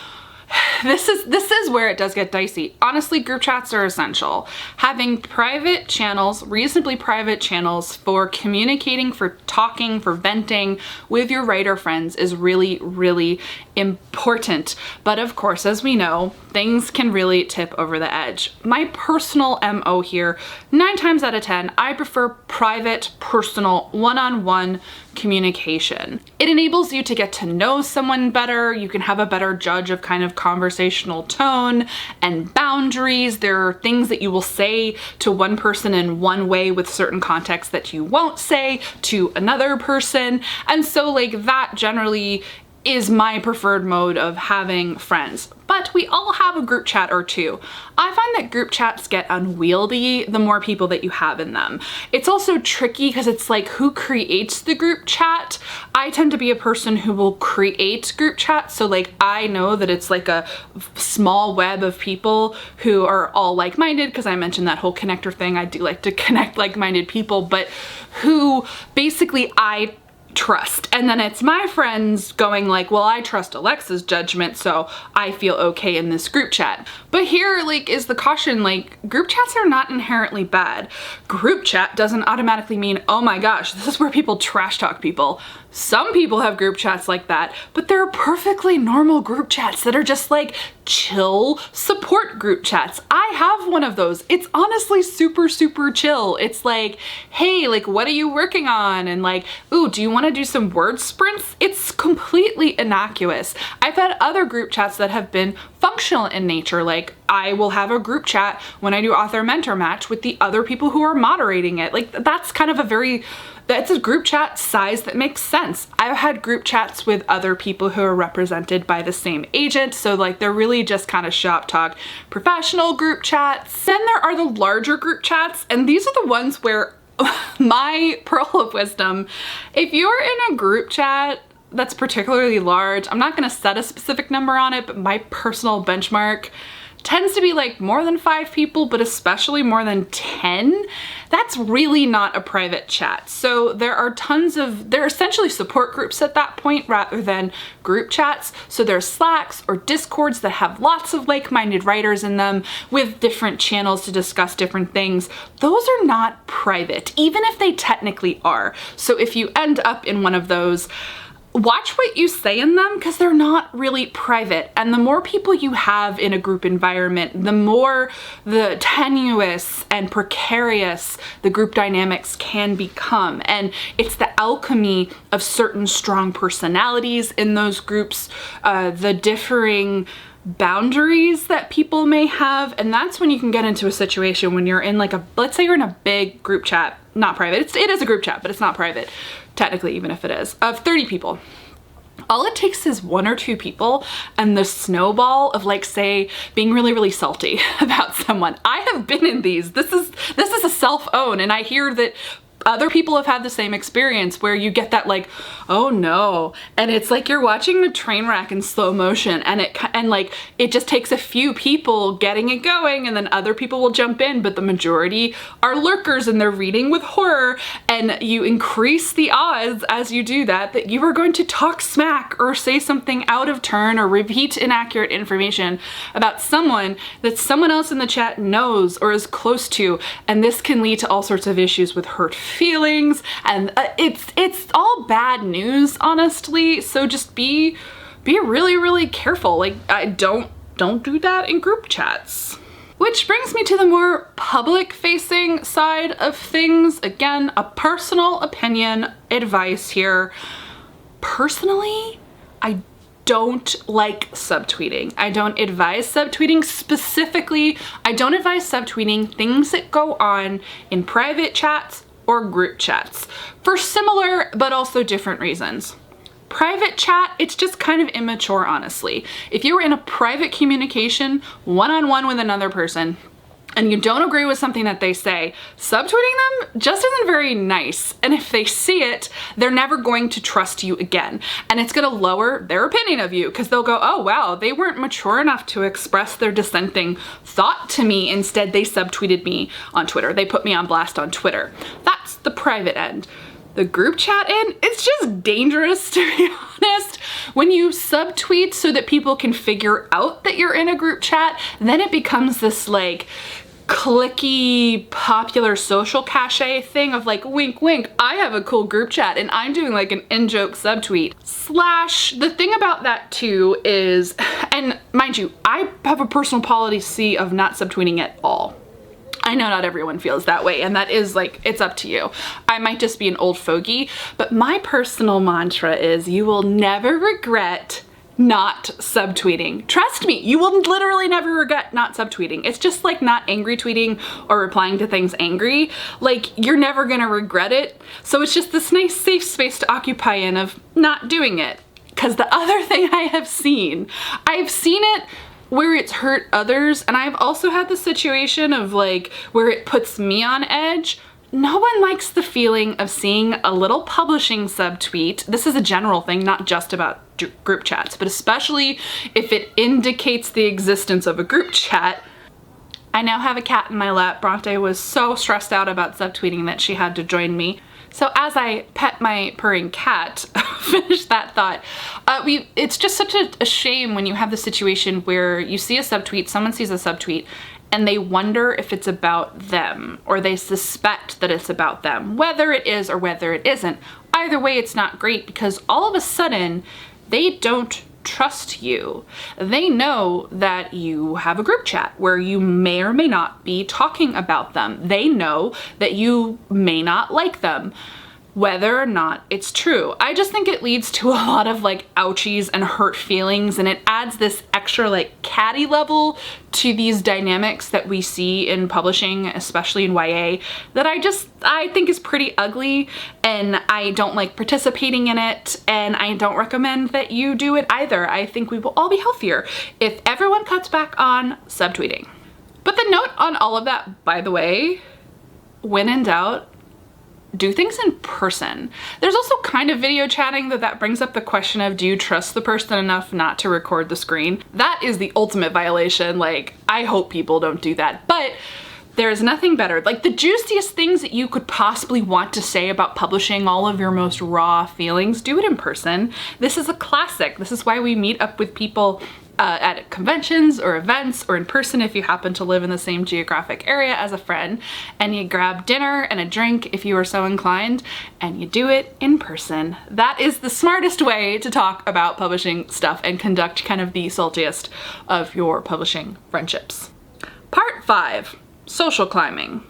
this is where it does get dicey. Honestly, group chats are essential. Having private channels, reasonably private channels for communicating, for talking, for venting with your writer friends is really, really important. But of course, as we know, things can really tip over the edge. My personal MO here, 9 times out of 10, I prefer private, personal, one-on-one communication. It enables you to get to know someone better. You can have a better judge of kind of conversational tone and boundaries. There are things that you will say to one person in one way with certain contexts that you won't say to another person. And so like that generally is my preferred mode of having friends. But we all have a group chat or two. I find that group chats get unwieldy the more people that you have in them. It's also tricky because it's like who creates the group chat. I tend to be a person who will create group chats. So like I know that it's like a small web of people who are all like-minded, because I mentioned that whole connector thing. I do like to connect like-minded people, but who basically I trust. And then it's my friends going like, well, I trust Alexa's judgment, so I feel okay in this group chat. But here like is the caution, like group chats are not inherently bad. Group chat doesn't automatically mean, oh my gosh, this is where people trash talk people. Some people have group chats like that, but there are perfectly normal group chats that are just like chill support group chats. I have one of those. It's honestly super, super chill. It's like, hey, like, what are you working on? And like, ooh, do you want to do some word sprints? It's completely innocuous. I've had other group chats that have been functional in nature. Like I will have a group chat when I do author mentor match with the other people who are moderating it. Like that's kind of that's a group chat size that makes sense. I've had group chats with other people who are represented by the same agent, so like they're really just kind of shop talk professional group chats. Then there are the larger group chats, and these are the ones where my pearl of wisdom, if you're in a group chat that's particularly large, I'm not gonna set a specific number on it, but my personal benchmark tends to be like more than 5 people, but especially more than 10. That's really not a private chat. So there are they're essentially support groups at that point rather than group chats. So there's Slacks or Discords that have lots of like-minded writers in them with different channels to discuss different things. Those are not private, even if they technically are. So if you end up in one of those, watch what you say in them because they're not really private. And the more people you have in a group environment, the more the tenuous and precarious the group dynamics can become. And it's the alchemy of certain strong personalities in those groups, the differing boundaries that people may have. And that's when you can get into a situation when you're in like let's say you're in a big group chat, not private. It is a group chat, but it's not private. Technically, even if it is, of 30 people. All it takes is 1 or 2 people and the snowball of like, say, being really, really salty about someone. I have been in these. This is a self-own, and I hear that other people have had the same experience where you get that like, oh no, and it's like you're watching a train wreck in slow motion, and it just takes a few people getting it going, and then other people will jump in, but the majority are lurkers and they're reading with horror, and you increase the odds as you do that you are going to talk smack or say something out of turn or repeat inaccurate information about someone that someone else in the chat knows or is close to, and this can lead to all sorts of issues with hurt feelings, and it's all bad news, honestly. So just be really careful. Like, don't do that in group chats. Which brings me to the more public facing side of things. Again, a personal opinion, advice here. Personally, I don't like subtweeting. I don't advise subtweeting. Specifically, I don't advise subtweeting things that go on in private chats or group chats for similar but also different reasons. Private chat, it's just kind of immature, honestly. If you're in a private communication one-on-one with another person and you don't agree with something that they say, subtweeting them just isn't very nice. And if they see it, they're never going to trust you again. And it's gonna lower their opinion of you because they'll go, oh wow, they weren't mature enough to express their dissenting thought to me. Instead, they subtweeted me on Twitter. They put me on blast on Twitter. That's the private end. The group chat end, it's just dangerous, to be honest. When you subtweet so that people can figure out that you're in a group chat, then it becomes this like clicky popular social cachet thing of like, wink wink, I have a cool group chat and I'm doing like an in-joke subtweet. Slash, the thing about that too is, and mind you, I have a personal policy of not subtweeting at all. I know not everyone feels that way, and that is like, it's up to you. I might just be an old fogey, but my personal mantra is you will never regret not subtweeting. Trust me, you will literally never regret not subtweeting. It's just like not angry tweeting or replying to things angry. Like, you're never gonna regret it. So it's just this nice safe space to occupy in of not doing it. Because the other thing I've seen it where it's hurt others, and I've also had the situation of like where it puts me on edge. No one likes the feeling of seeing a little publishing subtweet. This is a general thing, not just about group chats, but especially if it indicates the existence of a group chat. I now have a cat in my lap. Bronte was so stressed out about subtweeting that she had to join me. So as I pet my purring cat, finish that thought, it's just such a shame when you have the situation where you see a subtweet, someone sees a subtweet, and they wonder if it's about them, or they suspect that it's about them, whether it is or whether it isn't. Either way, it's not great because all of a sudden, they don't trust you. They know that you have a group chat where you may or may not be talking about them. They know that you may not like them, whether or not it's true. I just think it leads to a lot of like ouchies and hurt feelings, and it adds this extra like catty level to these dynamics that we see in publishing, especially in YA, that I think is pretty ugly, and I don't like participating in it, and I don't recommend that you do it either. I think we will all be healthier if everyone cuts back on subtweeting. But the note on all of that, by the way, when in doubt, do things in person. There's also kind of video chatting that brings up the question of, do you trust the person enough not to record the screen? That is the ultimate violation. Like, I hope people don't do that, but there's nothing better. Like, the juiciest things that you could possibly want to say about publishing all of your most raw feelings, do it in person. This is a classic. This is why we meet up with people at conventions or events, or in person if you happen to live in the same geographic area as a friend, and you grab dinner and a drink if you are so inclined, and you do it in person. That is the smartest way to talk about publishing stuff and conduct kind of the saltiest of your publishing friendships. Part 5, social climbing.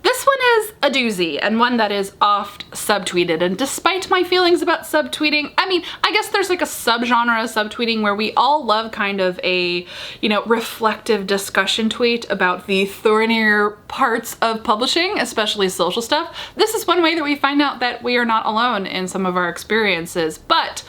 This one is a doozy, and one that is oft subtweeted, and despite my feelings about subtweeting, I mean, I guess there's like a subgenre of subtweeting where we all love kind of a, reflective discussion tweet about the thornier parts of publishing, especially social stuff. This is one way that we find out that we are not alone in some of our experiences, but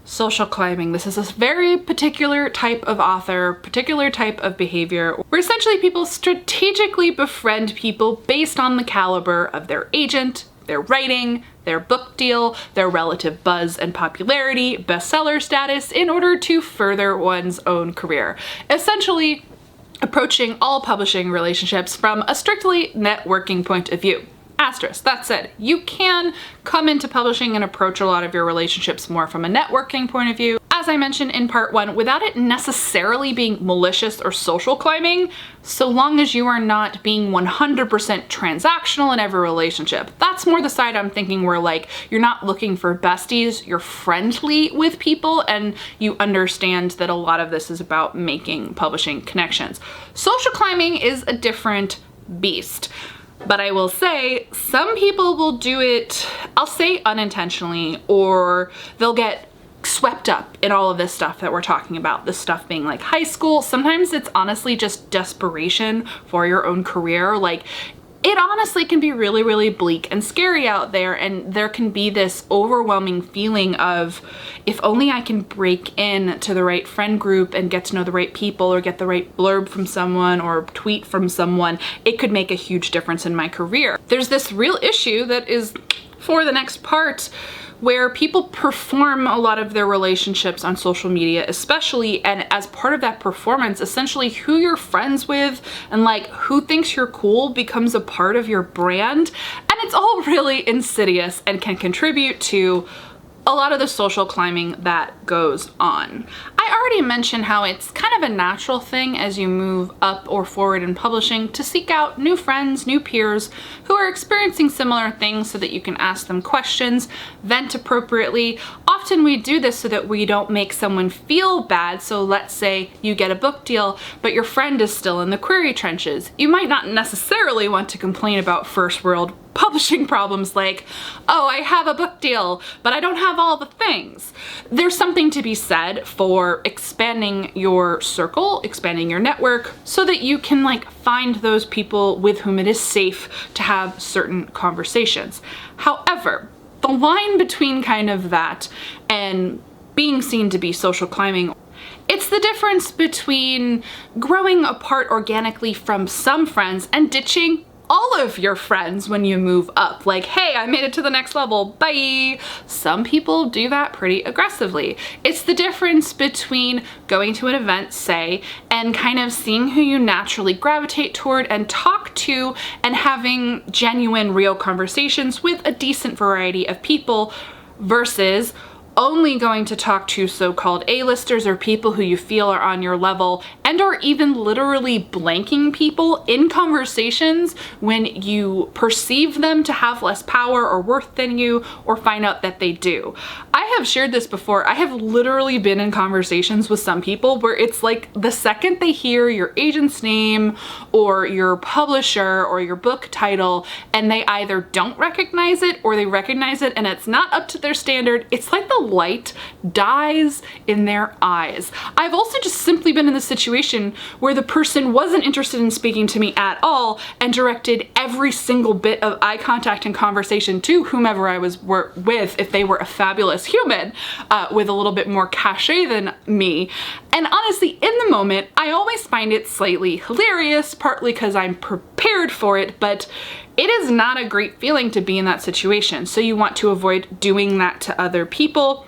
social climbing, this is a very particular type of author, particular type of behavior where essentially people strategically befriend people based on the caliber of their agent, their writing, their book deal, their relative buzz and popularity, bestseller status, in order to further one's own career. Essentially, approaching all publishing relationships from a strictly networking point of view. Asterisk, that said, you can come into publishing and approach a lot of your relationships more from a networking point of view, as I mentioned in part 1, without it necessarily being malicious or social climbing, so long as you are not being 100% transactional in every relationship. That's more the side I'm thinking where like, you're not looking for besties, you're friendly with people, and you understand that a lot of this is about making publishing connections. Social climbing is a different beast. But I will say, some people will do it, I'll say unintentionally, or they'll get swept up in all of this stuff that we're talking about, this stuff being like high school. Sometimes it's honestly just desperation for your own career. Like, it honestly can be really, really bleak and scary out there, and there can be this overwhelming feeling of, if only I can break in to the right friend group and get to know the right people, or get the right blurb from someone or tweet from someone, it could make a huge difference in my career. There's this real issue that is for the next part, where people perform a lot of their relationships on social media especially, and as part of that performance, essentially who you're friends with and like who thinks you're cool becomes a part of your brand, and it's all really insidious and can contribute to a lot of the social climbing that goes on. I already mentioned how it's kind of a natural thing as you move up or forward in publishing to seek out new friends, new peers who are experiencing similar things so that you can ask them questions, vent appropriately. Often we do this so that we don't make someone feel bad. So let's say you get a book deal, but your friend is still in the query trenches. You might not necessarily want to complain about first world publishing problems like, oh, I have a book deal, but I don't have all the things. There's something to be said for expanding your circle, expanding your network, so that you can like find those people with whom it is safe to have certain conversations. However, the line between kind of that and being seen to be social climbing, it's the difference between growing apart organically from some friends and ditching all of your friends when you move up. Like, hey, I made it to the next level, bye. Some people do that pretty aggressively. It's the difference between going to an event, say, and kind of seeing who you naturally gravitate toward and talk to and having genuine, real conversations with a decent variety of people versus only going to talk to so-called A-listers or people who you feel are on your level, and or even literally blanking people in conversations when you perceive them to have less power or worth than you, or find out that they do. I have shared this before. I have literally been in conversations with some people where it's like the second they hear your agent's name or your publisher or your book title, and they either don't recognize it or they recognize it and it's not up to their standard, it's like the light dies in their eyes. I've also just simply been in the situation where the person wasn't interested in speaking to me at all and directed every single bit of eye contact and conversation to whomever I was with if they were a fabulous human with a little bit more cachet than me. And honestly, in the moment, I always find it slightly hilarious, partly because I'm prepared for it, but it is not a great feeling to be in that situation. So you want to avoid doing that to other people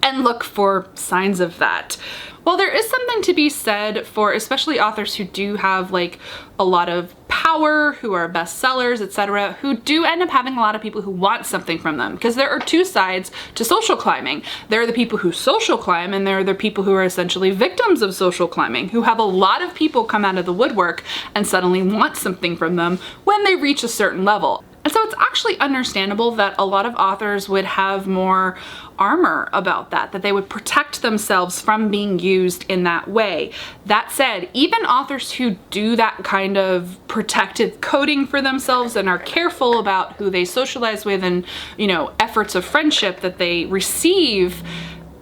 and look for signs of that. While there is something to be said for especially authors who do have like a lot of power, who are bestsellers, etc., who do end up having a lot of people who want something from them, because there are two sides to social climbing. There are the people who social climb, and there are the people who are essentially victims of social climbing, who have a lot of people come out of the woodwork and suddenly want something from them when they reach a certain level. And so it's actually understandable that a lot of authors would have more armor about that they would protect themselves from being used in that way. That said, even authors who do that kind of protective coding for themselves and are careful about who they socialize with and, you know, efforts of friendship that they receive,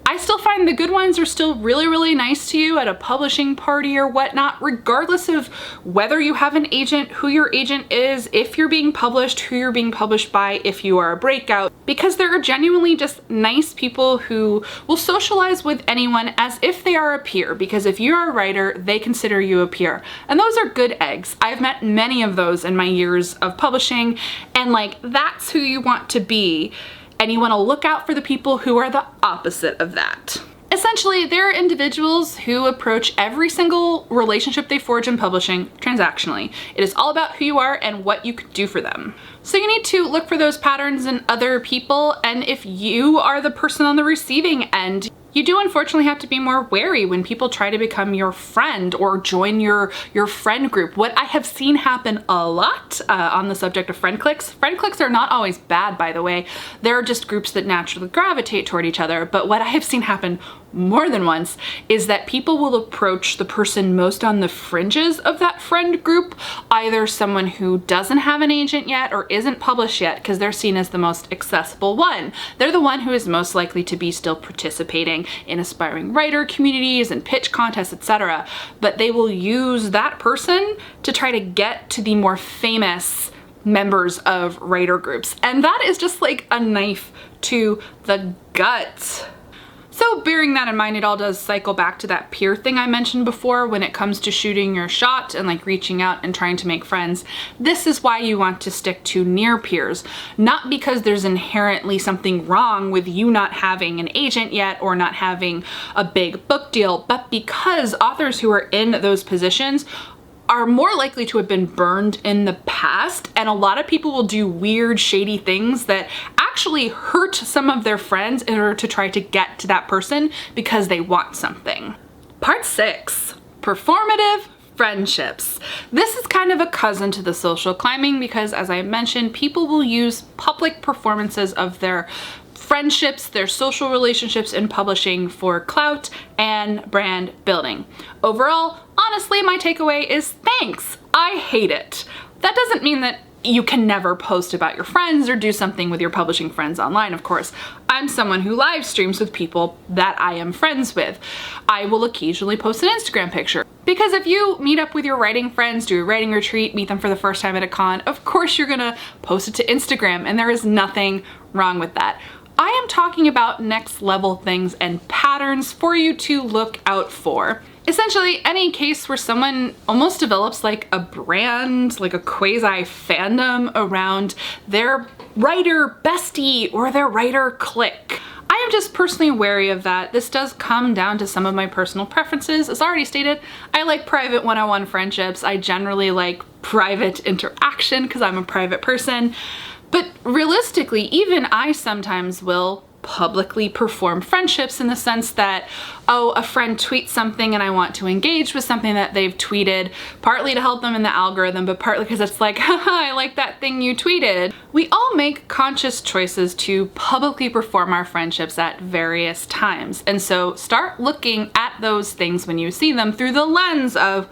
I still find the good ones are still really, really nice to you at a publishing party or whatnot, regardless of whether you have an agent, who your agent is, if you're being published, who you're being published by, if you are a breakout, because there are genuinely just nice people who will socialize with anyone as if they are a peer, because if you're a writer, they consider you a peer. And those are good eggs. I've met many of those in my years of publishing, and like, that's who you want to be. And you want to look out for the people who are the opposite of that. Essentially, there are individuals who approach every single relationship they forge in publishing transactionally. It is all about who you are and what you could do for them. So you need to look for those patterns in other people, and if you are the person on the receiving end, you do unfortunately have to be more wary when people try to become your friend or join your friend group. What I have seen happen a lot on the subject of friend cliques. Friend cliques are not always bad, by the way. They're just groups that naturally gravitate toward each other. But what I have seen happen more than once is that people will approach the person most on the fringes of that friend group, either someone who doesn't have an agent yet or isn't published yet, because they're seen as the most accessible one. They're the one who is most likely to be still participating in aspiring writer communities and pitch contests, etc. But they will use that person to try to get to the more famous members of writer groups. And that is just like a knife to the gut. So bearing that in mind, it all does cycle back to that peer thing I mentioned before when it comes to shooting your shot and like reaching out and trying to make friends. This is why you want to stick to near peers, not because there's inherently something wrong with you not having an agent yet or not having a big book deal, but because authors who are in those positions are more likely to have been burned in the past, and a lot of people will do weird, shady things that actually hurt some of their friends in order to try to get to that person because they want something. Part 6, performative friendships. This is kind of a cousin to the social climbing because, as I mentioned, people will use public performances of their friendships, their social relationships in publishing for clout and brand building. Overall, honestly, my takeaway is thanks. I hate it. That doesn't mean that you can never post about your friends or do something with your publishing friends online, of course. I'm someone who live streams with people that I am friends with. I will occasionally post an Instagram picture. Because if you meet up with your writing friends, do a writing retreat, meet them for the first time at a con, of course you're gonna post it to Instagram, and there is nothing wrong with that. I am talking about next level things and patterns for you to look out for. Essentially, any case where someone almost develops like a brand, like a quasi fandom around their writer bestie or their writer clique. I am just personally wary of that. This does come down to some of my personal preferences. As already stated, I like private one-on-one friendships. I generally like private interaction because I'm a private person. But realistically, even I sometimes will publicly perform friendships in the sense that, oh, a friend tweets something and I want to engage with something that they've tweeted, partly to help them in the algorithm, but partly because it's like, haha, I like that thing you tweeted. We all make conscious choices to publicly perform our friendships at various times. And so start looking at those things when you see them through the lens of,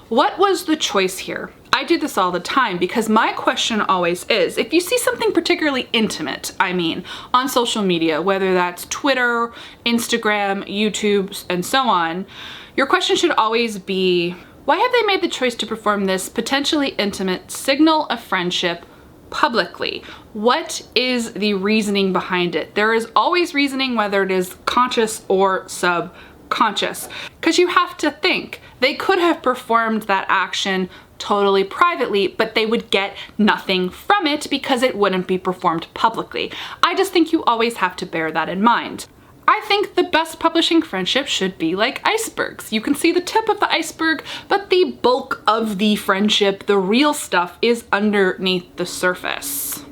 what was the choice here? I do this all the time because my question always is, if you see something particularly intimate, I mean, on social media, whether that's Twitter, Instagram, YouTube, and so on, your question should always be, why have they made the choice to perform this potentially intimate signal of friendship publicly? What is the reasoning behind it? There is always reasoning, whether it is conscious or subconscious, because you have to think they could have performed that action totally privately, but they would get nothing from it because it wouldn't be performed publicly. I just think you always have to bear that in mind. I think the best publishing friendships should be like icebergs. You can see the tip of the iceberg, but the bulk of the friendship, the real stuff, is underneath the surface.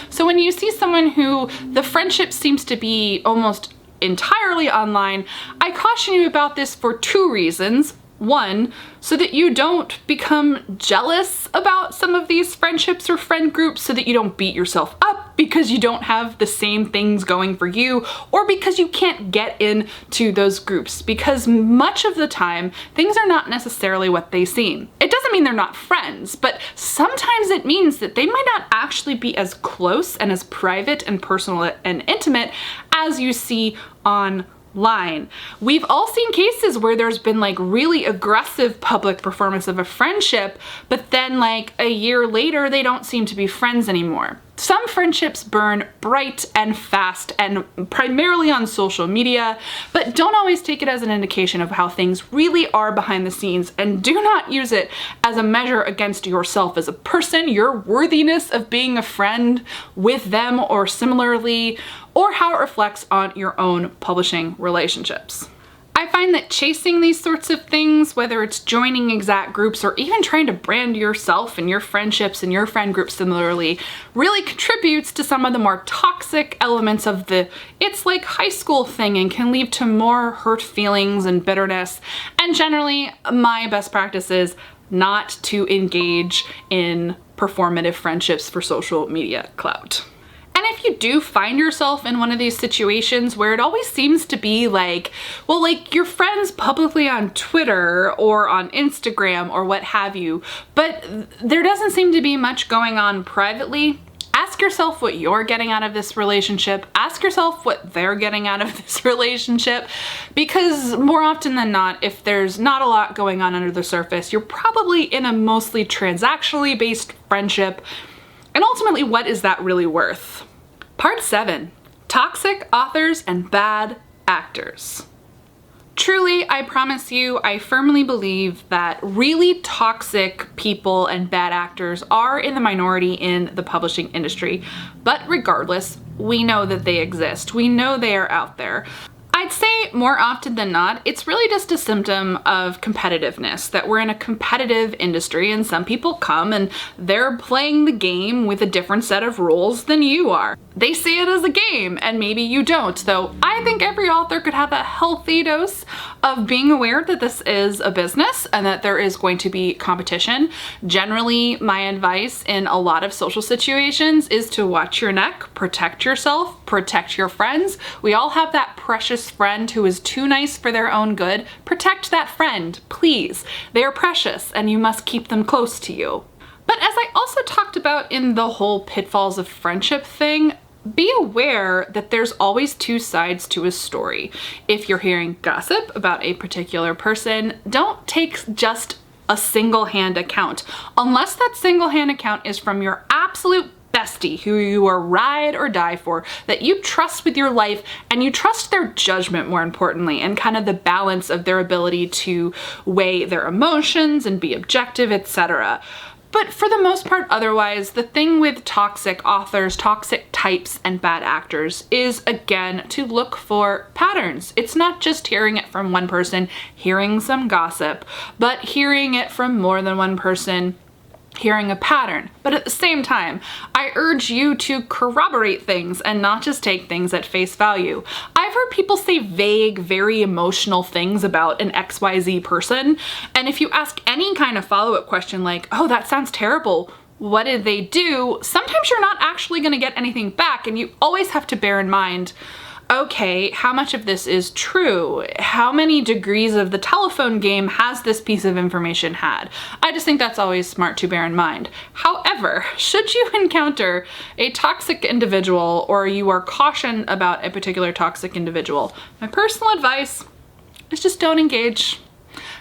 So when you see someone who the friendship seems to be almost entirely online, I caution you about this for 2 reasons. 1, so that you don't become jealous about some of these friendships or friend groups, so that you don't beat yourself up because you don't have the same things going for you, or because you can't get into those groups, because much of the time things are not necessarily what they seem. It doesn't mean they're not friends, but sometimes it means that they might not actually be as close and as private and personal and intimate as you see online. line. We've all seen cases where there's been like really aggressive public performance of a friendship, but then like a year later, they don't seem to be friends anymore. Some friendships burn bright and fast and primarily on social media, but don't always take it as an indication of how things really are behind the scenes, and do not use it as a measure against yourself as a person, your worthiness of being a friend with them or similarly, or how it reflects on your own publishing relationships. I find that chasing these sorts of things, whether it's joining exact groups or even trying to brand yourself and your friendships and your friend group similarly, really contributes to some of the more toxic elements of the it's like high school thing and can lead to more hurt feelings and bitterness. And generally, my best practice is not to engage in performative friendships for social media clout. And if you do find yourself in one of these situations where it always seems to be like, well, like your friends publicly on Twitter or on Instagram or what have you, but there doesn't seem to be much going on privately, ask yourself what you're getting out of this relationship. Ask yourself what they're getting out of this relationship, because more often than not, if there's not a lot going on under the surface, you're probably in a mostly transactionally based friendship. And ultimately, what is that really worth? Part 7, toxic authors and bad actors. Truly, I promise you, I firmly believe that really toxic people and bad actors are in the minority in the publishing industry. But regardless, we know that they exist. We know they are out there. I'd say more often than not, it's really just a symptom of competitiveness, that we're in a competitive industry and some people come and they're playing the game with a different set of rules than you are. They see it as a game and maybe you don't, though I think every author could have a healthy dose of being aware that this is a business and that there is going to be competition. Generally, my advice in a lot of social situations is to watch your neck, protect yourself, protect your friends. We all have that precious friend who is too nice for their own good. Protect that friend, please. They are precious and you must keep them close to you. But as I also talked about in the whole pitfalls of friendship thing, be aware that there's always two sides to a story. If you're hearing gossip about a particular person, don't take just a single-hand account, unless that single-hand account is from your absolute bestie who you are ride or die for, that you trust with your life and you trust their judgment, more importantly, and kind of the balance of their ability to weigh their emotions and be objective, etc. But for the most part, otherwise, the thing with toxic authors, toxic types, and bad actors is, again, to look for patterns. It's not just hearing it from one person, hearing some gossip, but hearing it from more than one person, hearing a pattern. But at the same time, I urge you to corroborate things and not just take things at face value. I've heard people say vague, very emotional things about an XYZ person, and if you ask any kind of follow-up question like, oh, that sounds terrible, what did they do? Sometimes you're not actually going to get anything back, and you always have to bear in mind, okay, how much of this is true? How many degrees of the telephone game has this piece of information had? I just think that's always smart to bear in mind. However, should you encounter a toxic individual or you are cautioned about a particular toxic individual, my personal advice is just don't engage.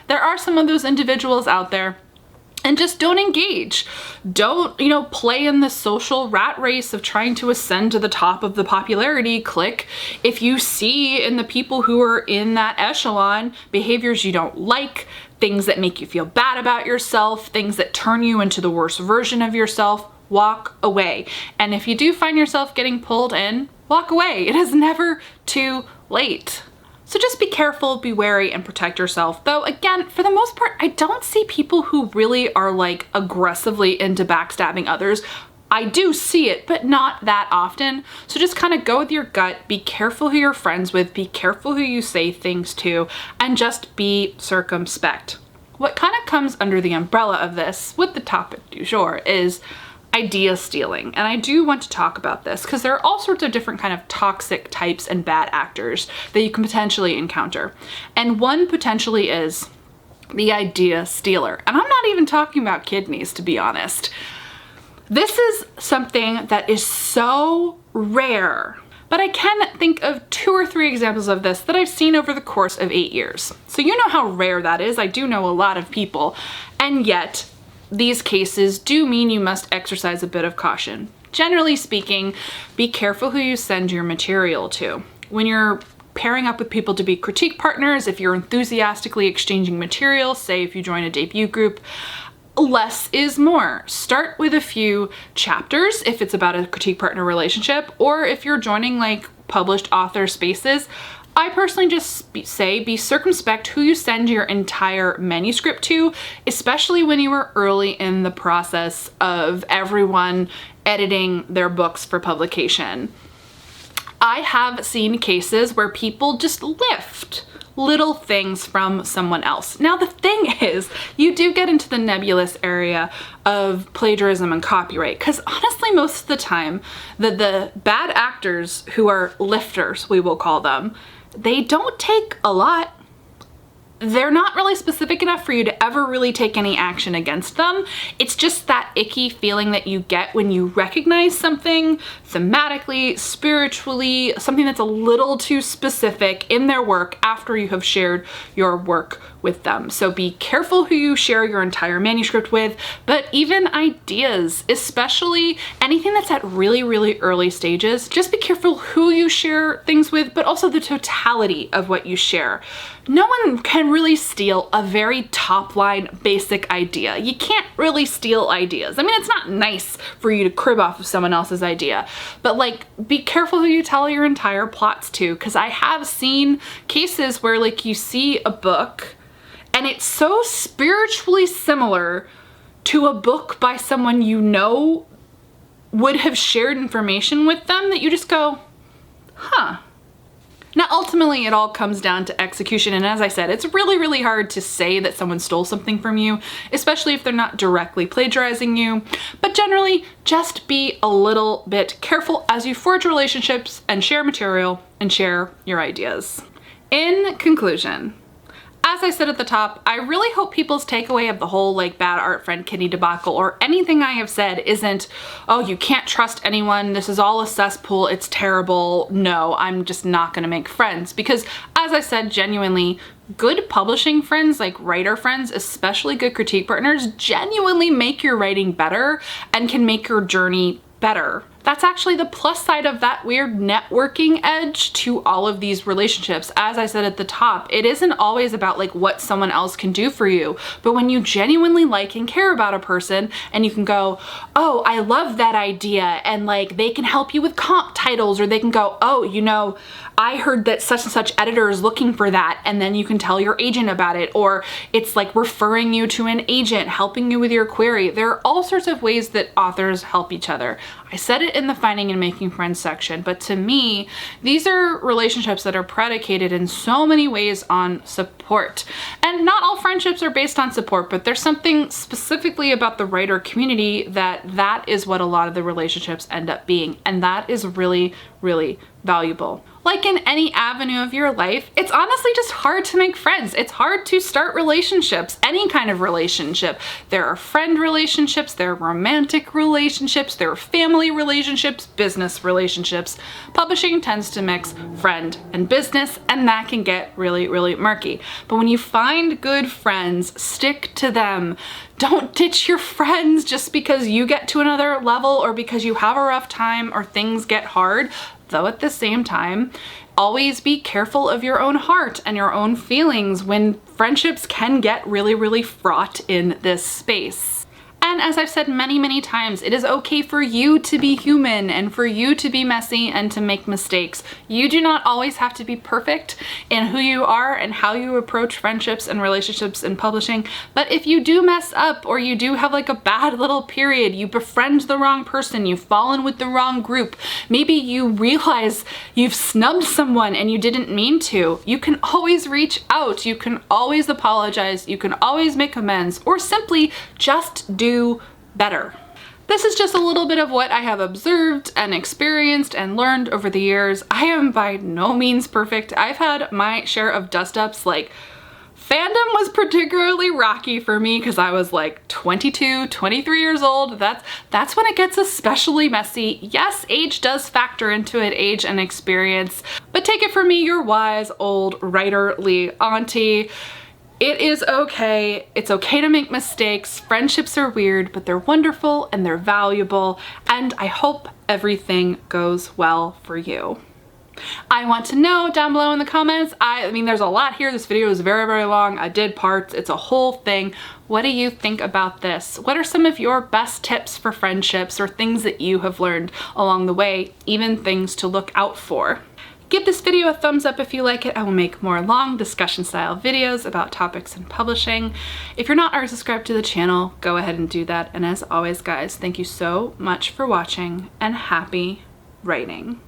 There are some of those individuals out there, and just don't engage. Don't, play in the social rat race of trying to ascend to the top of the popularity clique. If you see in the people who are in that echelon behaviors you don't like, things that make you feel bad about yourself, things that turn you into the worst version of yourself, walk away. And if you do find yourself getting pulled in, walk away. It is never too late. So just be careful, be wary, and protect yourself. Though again, for the most part, I don't see people who really are like aggressively into backstabbing others. I do see it, but not that often. So just kind of go with your gut, be careful who you're friends with, be careful who you say things to, and just be circumspect. What kind of comes under the umbrella of this with the topic du jour is idea stealing. And I do want to talk about this because there are all sorts of different kind of toxic types and bad actors that you can potentially encounter. And one potentially is the idea stealer. And I'm not even talking about kidneys, to be honest. This is something that is so rare, but I can think of 2 or 3 3 examples of this that I've seen over the course of 8 years. So you know how rare that is. I do know a lot of people, and yet these cases do mean you must exercise a bit of caution. Generally speaking, be careful who you send your material to. When you're pairing up with people to be critique partners, if you're enthusiastically exchanging material, say if you join a debut group, less is more. Start with a few chapters if it's about a critique partner relationship, or if you're joining like published author spaces, I personally just say be circumspect who you send your entire manuscript to, especially when you are early in the process of everyone editing their books for publication. I have seen cases where people just lift little things from someone else. Now the thing is, you do get into the nebulous area of plagiarism and copyright, because honestly most of the time the bad actors who are lifters, we will call them, they don't take a lot. They're not really specific enough for you to ever really take any action against them. It's just that icky feeling that you get when you recognize something thematically, spiritually, something that's a little too specific in their work after you have shared your work with them. So be careful who you share your entire manuscript with, but even ideas, especially anything that's at really, really early stages, just be careful who you share things with, but also the totality of what you share. No one can really steal a very top line basic idea. You can't really steal ideas. I mean, it's not nice for you to crib off of someone else's idea, but like be careful who you tell your entire plots to, because I have seen cases where like you see a book and it's so spiritually similar to a book by someone you know would have shared information with them that you just go, huh. Now, ultimately, it all comes down to execution, and as I said, it's really, really hard to say that someone stole something from you, especially if they're not directly plagiarizing you, but generally, just be a little bit careful as you forge relationships and share material and share your ideas. In conclusion, as I said at the top, I really hope people's takeaway of the whole like bad art friend kidney debacle or anything I have said isn't, oh, you can't trust anyone, this is all a cesspool, it's terrible, no, I'm just not gonna make friends. Because as I said, genuinely, good publishing friends, like writer friends, especially good critique partners, genuinely make your writing better and can make your journey better. That's actually the plus side of that weird networking edge to all of these relationships. As I said at the top, it isn't always about like what someone else can do for you, but when you genuinely like and care about a person and you can go, oh, I love that idea, and like they can help you with comp titles, or they can go, oh, you know, I heard that such and such editor is looking for that, and then you can tell your agent about it, or it's like referring you to an agent, helping you with your query. There are all sorts of ways that authors help each other. I said it in the finding and making friends section, but to me, these are relationships that are predicated in so many ways on support. And not all friendships are based on support, but there's something specifically about the writer community that is what a lot of the relationships end up being. And that is really, really valuable. Like in any avenue of your life, it's honestly just hard to make friends. It's hard to start relationships, any kind of relationship. There are friend relationships, there are romantic relationships, there are family relationships, business relationships. Publishing tends to mix friend and business, and that can get really, really murky. But when you find good friends, stick to them. Don't ditch your friends just because you get to another level or because you have a rough time or things get hard. Though at the same time, always be careful of your own heart and your own feelings when friendships can get really, really fraught in this space. And as I've said many, many times, it is okay for you to be human and for you to be messy and to make mistakes. You do not always have to be perfect in who you are and how you approach friendships and relationships in publishing. But if you do mess up, or you do have like a bad little period, you befriend the wrong person, you've fallen with the wrong group, maybe you realize you've snubbed someone and you didn't mean to, you can always reach out, you can always apologize, you can always make amends, or simply just do better. This is just a little bit of what I have observed and experienced and learned over the years. I am by no means perfect. I've had my share of dust-ups like Fandom was particularly rocky for me because I was like 22, 23 years old. That's when it gets especially messy. Yes, age does factor into it, age and experience, but take it from me, your wise old writerly auntie. It is okay. It's okay to make mistakes. Friendships are weird, but they're wonderful and they're valuable, and I hope everything goes well for you. I want to know down below in the comments. I mean, there's a lot here. This video is very, very long. I did parts. It's a whole thing. What do you think about this? What are some of your best tips for friendships or things that you have learned along the way, even things to look out for? Give this video a thumbs up if you like it. I will make more long discussion style videos about topics in publishing. If you're not already subscribed to the channel, go ahead and do that. And as always, guys, thank you so much for watching and happy writing.